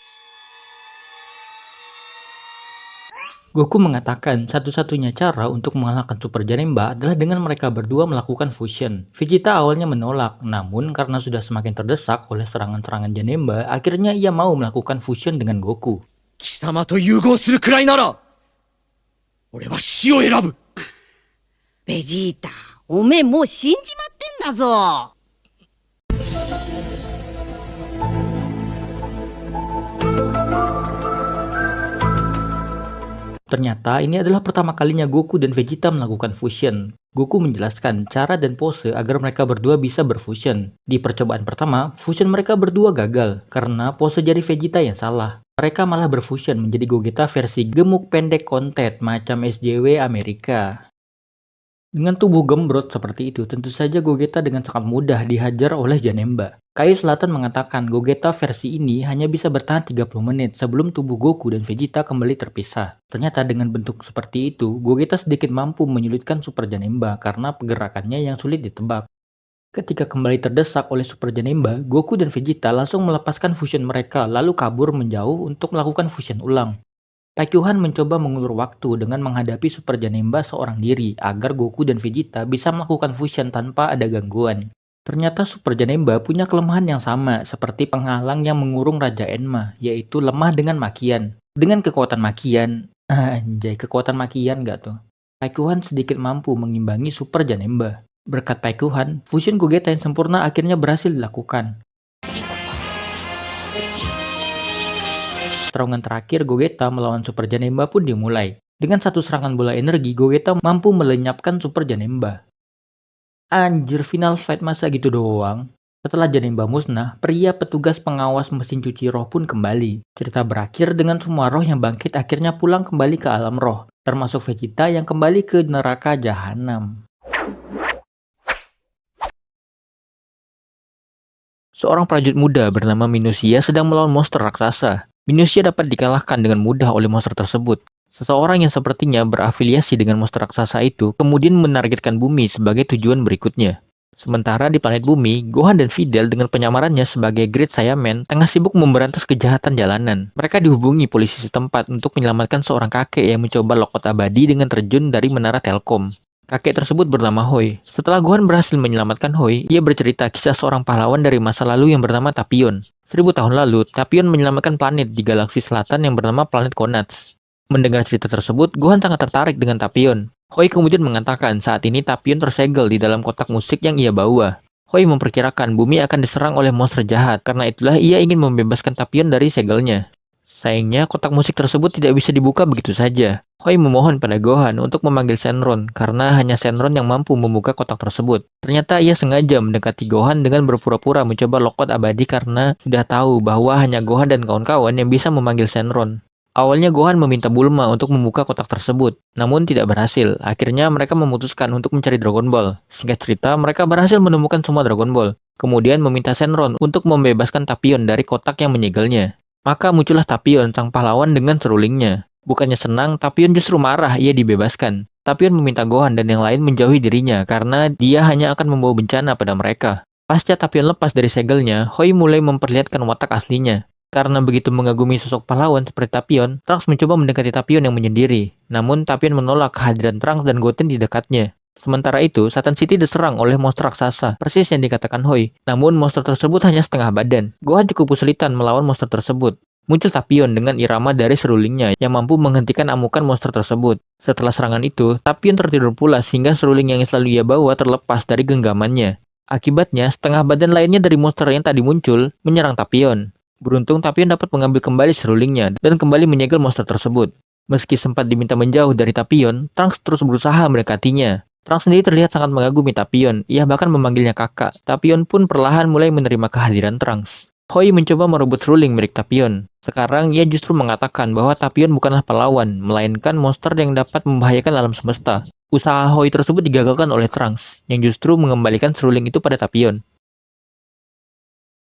Goku mengatakan satu-satunya cara untuk mengalahkan Super Janemba adalah dengan mereka berdua melakukan fusion. Vegeta awalnya menolak, namun karena sudah semakin terdesak oleh serangan-serangan Janemba, akhirnya ia mau melakukan fusion dengan Goku. 貴様と融合するくらいなら俺は死を選ぶ。ベジータ、おめえもう死んじまってんだぞ。Ternyata ini adalah pertama kalinya Goku dan Vegeta melakukan fusion. Goku menjelaskan cara dan pose agar mereka berdua bisa berfusion. Di percobaan pertama, fusion mereka berdua gagal karena pose jari Vegeta yang salah. Mereka malah berfusion menjadi Gogeta versi gemuk pendek kontet macam SJW Amerika. Dengan tubuh gembrot seperti itu, tentu saja Gogeta dengan sangat mudah dihajar oleh Janemba. Kayu Selatan mengatakan Gogeta versi ini hanya bisa bertahan 30 menit sebelum tubuh Goku dan Vegeta kembali terpisah. Ternyata dengan bentuk seperti itu, Gogeta sedikit mampu menyulitkan Super Janemba karena pergerakannya yang sulit ditebak. Ketika kembali terdesak oleh Super Janemba, Goku dan Vegeta langsung melepaskan fusion mereka lalu kabur menjauh untuk melakukan fusion ulang. Paikuhan mencoba mengulur waktu dengan menghadapi Super Janemba seorang diri agar Goku dan Vegeta bisa melakukan fusion tanpa ada gangguan. Ternyata Super Janemba punya kelemahan yang sama seperti penghalang yang mengurung Raja Enma, yaitu lemah dengan makian. Dengan kekuatan makian, anjay kekuatan makian gak tuh? Paikuhan sedikit mampu mengimbangi Super Janemba. Berkat Paikuhan, fusion Gogeta yang sempurna akhirnya berhasil dilakukan. Pertarungan terakhir Gogeta melawan Super Janemba pun dimulai. Dengan satu serangan bola energi, Gogeta mampu melenyapkan Super Janemba. Anjir, final fight masa gitu doang? Setelah Janemba musnah, pria petugas pengawas mesin cuci roh pun kembali. Cerita berakhir dengan semua roh yang bangkit akhirnya pulang kembali ke alam roh. termasuk Vegeta yang kembali ke neraka jahanam. Seorang prajurit muda bernama Minusia sedang melawan monster raksasa. Minusia dapat dikalahkan dengan mudah oleh monster tersebut. Seseorang yang sepertinya berafiliasi dengan monster raksasa itu kemudian menargetkan bumi sebagai tujuan berikutnya. Sementara di planet bumi, Gohan dan Videl dengan penyamarannya sebagai Great Saiyaman tengah sibuk memberantas kejahatan jalanan. Mereka dihubungi polisi setempat untuk menyelamatkan seorang kakek yang mencoba lokot abadi dengan terjun dari menara Telkom. Kakek tersebut bernama Hoi. Setelah Gohan berhasil menyelamatkan Hoi, ia bercerita kisah seorang pahlawan dari masa lalu yang bernama Tapion. 1000 tahun lalu, Tapion menyelamatkan planet di galaksi selatan yang bernama planet Konats. Mendengar cerita tersebut, Gohan sangat tertarik dengan Tapion. Hoi kemudian mengatakan saat ini Tapion tersegel di dalam kotak musik yang ia bawa. Hoi memperkirakan bumi akan diserang oleh monster jahat, karena itulah ia ingin membebaskan Tapion dari segelnya. Sayangnya, kotak musik tersebut tidak bisa dibuka begitu saja. Hoi memohon pada Gohan untuk memanggil Shenron, karena hanya Shenron yang mampu membuka kotak tersebut. Ternyata ia sengaja mendekati Gohan dengan berpura-pura mencoba lokot abadi karena sudah tahu bahwa hanya Gohan dan kawan-kawan yang bisa memanggil Shenron. Awalnya Gohan meminta Bulma untuk membuka kotak tersebut, namun tidak berhasil. Akhirnya mereka memutuskan untuk mencari Dragon Ball. Singkat cerita, mereka berhasil menemukan semua Dragon Ball. Kemudian meminta Shenron untuk membebaskan Tapion dari kotak yang menyegelnya. Maka muncullah Tapion, sang pahlawan dengan serulingnya. Bukannya senang, Tapion justru marah ia dibebaskan. Tapion meminta Gohan dan yang lain menjauhi dirinya karena dia hanya akan membawa bencana pada mereka. Pasca Tapion lepas dari segelnya, Hoi mulai memperlihatkan watak aslinya. Karena begitu mengagumi sosok pahlawan seperti Tapion, Trunks mencoba mendekati Tapion yang menyendiri. Namun Tapion menolak kehadiran Trunks dan Goten di dekatnya. Sementara itu, Satan City diserang oleh monster raksasa, persis yang dikatakan Hoi. Namun monster tersebut hanya setengah badan. Gohan cukup kesulitan melawan monster tersebut. Muncul Tapion dengan irama dari serulingnya yang mampu menghentikan amukan monster tersebut. Setelah serangan itu, Tapion tertidur pulas hingga seruling yang selalu ia bawa terlepas dari genggamannya. Akibatnya, setengah badan lainnya dari monster yang tadi muncul menyerang Tapion. Beruntung Tapion dapat mengambil kembali serulingnya dan kembali menyegel monster tersebut. Meski sempat diminta menjauh dari Tapion, Trunks terus berusaha mendekatinya. Trunks sendiri terlihat sangat mengagumi Tapion, ia bahkan memanggilnya kakak. Tapion pun perlahan mulai menerima kehadiran Trunks. Hoi mencoba merebut seruling milik Tapion. Sekarang ia justru mengatakan bahwa Tapion bukanlah pahlawan, melainkan monster yang dapat membahayakan alam semesta. Usaha Hoi tersebut digagalkan oleh Trunks, yang justru mengembalikan seruling itu pada Tapion.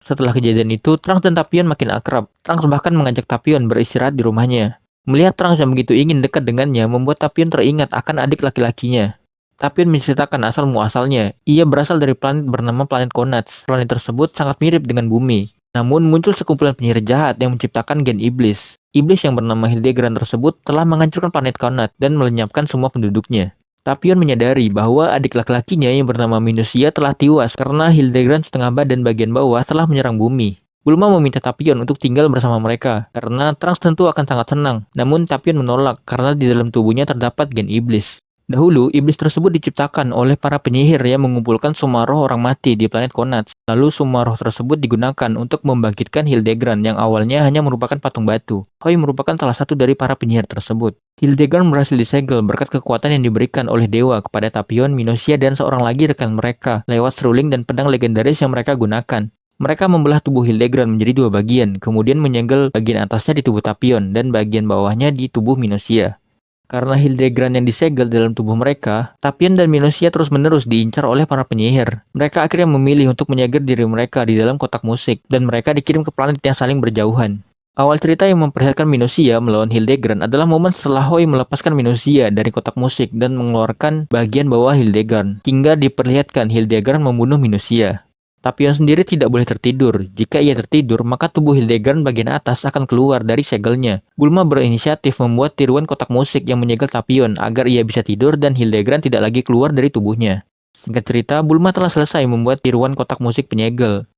Setelah kejadian itu, Trunks dan Tapion makin akrab. Trunks bahkan mengajak Tapion beristirahat di rumahnya. Melihat Trunks yang begitu ingin dekat dengannya membuat Tapion teringat akan adik laki-lakinya. Tapion menceritakan asal-muasalnya. Ia berasal dari planet bernama planet Konats. Planet tersebut sangat mirip dengan bumi. Namun muncul sekumpulan penyihir jahat yang menciptakan gen iblis. Iblis yang bernama Hildegran tersebut telah menghancurkan planet Konat dan melenyapkan semua penduduknya. Tapion menyadari bahwa adik laki-lakinya yang bernama Minusia telah tewas karena Hildegran setengah badan bagian bawah telah menyerang bumi. Bulma meminta Tapion untuk tinggal bersama mereka karena Trunks tentu akan sangat senang. Namun Tapion menolak karena di dalam tubuhnya terdapat gen iblis. Dahulu, iblis tersebut diciptakan oleh para penyihir yang mengumpulkan semua roh orang mati di planet Konats. Lalu semua roh tersebut digunakan untuk membangkitkan Hildegran yang awalnya hanya merupakan patung batu. Hoi merupakan salah satu dari para penyihir tersebut. Hildegran berhasil disegel berkat kekuatan yang diberikan oleh dewa kepada Tapion, Minusia, dan seorang lagi rekan mereka lewat seruling dan pedang legendaris yang mereka gunakan. Mereka membelah tubuh Hildegran menjadi dua bagian, kemudian menyegel bagian atasnya di tubuh Tapion dan bagian bawahnya di tubuh Minusia. Karena Hildegran yang disegel dalam tubuh mereka, Tapion dan Minusia terus-menerus diincar oleh para penyihir. Mereka akhirnya memilih untuk menyegel diri mereka di dalam kotak musik, dan mereka dikirim ke planet yang saling berjauhan. Awal cerita yang memperlihatkan Minusia melawan Hildegran adalah momen setelah Hoi melepaskan Minusia dari kotak musik dan mengeluarkan bagian bawah Hildegran, hingga diperlihatkan Hildegran membunuh Minusia. Tapion sendiri tidak boleh tertidur. Jika ia tertidur, maka tubuh Hildegran bagian atas akan keluar dari segelnya. Bulma berinisiatif membuat tiruan kotak musik yang menyegel Tapion agar ia bisa tidur dan Hildegran tidak lagi keluar dari tubuhnya. Singkat cerita, Bulma telah selesai membuat tiruan kotak musik penyegel.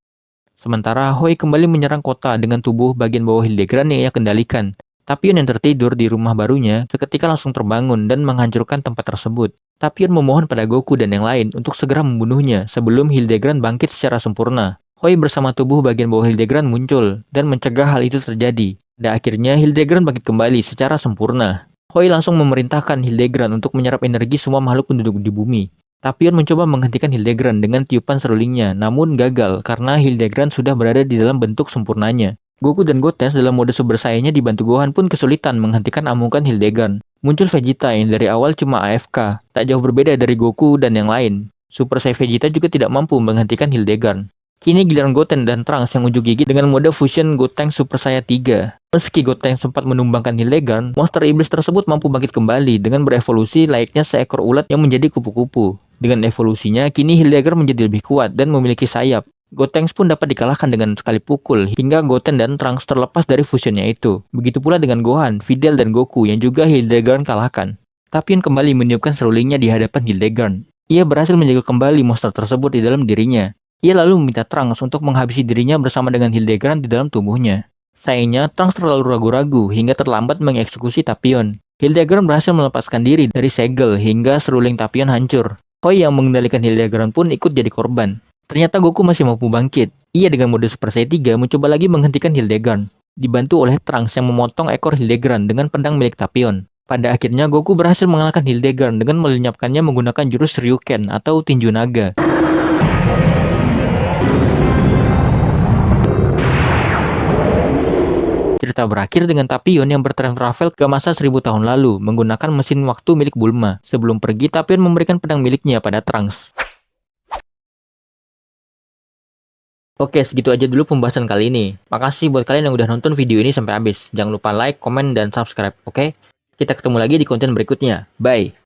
Sementara Hoi kembali menyerang kota dengan tubuh bagian bawah Hildegran yang ia kendalikan. Tapion yang tertidur di rumah barunya seketika langsung terbangun dan menghancurkan tempat tersebut. Tapion memohon pada Goku dan yang lain untuk segera membunuhnya sebelum Hildegran bangkit secara sempurna. Hoi bersama tubuh bagian bawah Hildegran muncul dan mencegah hal itu terjadi. Dan akhirnya Hildegran bangkit kembali secara sempurna. Hoi langsung memerintahkan Hildegran untuk menyerap energi semua makhluk penduduk di bumi. Tapion mencoba menghentikan Hildegran dengan tiupan serulingnya, namun gagal karena Hildegran sudah berada di dalam bentuk sempurnanya. Goku dan Goten dalam mode Super Saiyan-nya dibantu Gohan pun kesulitan menghentikan amukan Hildegran. Muncul Vegeta yang dari awal cuma AFK, tak jauh berbeda dari Goku dan yang lain. Super Saiyan Vegeta juga tidak mampu menghentikan Hildegard. Kini giliran Goten dan Trunks yang unjuk gigi dengan mode fusion Gotenks Super Saiyan 3. Meski Gotenks sempat menumbangkan Hildegard, monster iblis tersebut mampu bangkit kembali dengan berevolusi layaknya seekor ulat yang menjadi kupu-kupu. Dengan evolusinya, kini Hildegard menjadi lebih kuat dan memiliki sayap. Gotenks pun dapat dikalahkan dengan sekali pukul, hingga Goten dan Trunks terlepas dari fusionnya itu. Begitu pula dengan Gohan, Videl, dan Goku yang juga Hildegard kalahkan. Tapion kembali meniupkan serulingnya di hadapan Hildegard. Ia berhasil menjaga kembali monster tersebut di dalam dirinya. Ia lalu meminta Trunks untuk menghabisi dirinya bersama dengan Hildegard di dalam tubuhnya. Sayangnya, Trunks terlalu ragu-ragu hingga terlambat mengeksekusi Tapion. Hildegard berhasil melepaskan diri dari segel hingga seruling Tapion hancur. Hoi yang mengendalikan Hildegard pun ikut jadi korban. Ternyata Goku masih mampu bangkit. Ia dengan mode Super Saiyan 3 mencoba lagi menghentikan Hildegard. Dibantu oleh Trunks yang memotong ekor Hildegard dengan pedang milik Tapion. Pada akhirnya Goku berhasil mengalahkan Hildegard dengan melenyapkannya menggunakan jurus Ryuken atau tinju naga. Cerita berakhir dengan Tapion yang bertravel ke masa 1000 tahun lalu menggunakan mesin waktu milik Bulma. Sebelum pergi, Tapion memberikan pedang miliknya pada Trunks. Oke, segitu aja dulu pembahasan kali ini. Makasih buat kalian yang udah nonton video ini sampai habis. Jangan lupa like, komen, dan subscribe, oke? Kita ketemu lagi di konten berikutnya. Bye!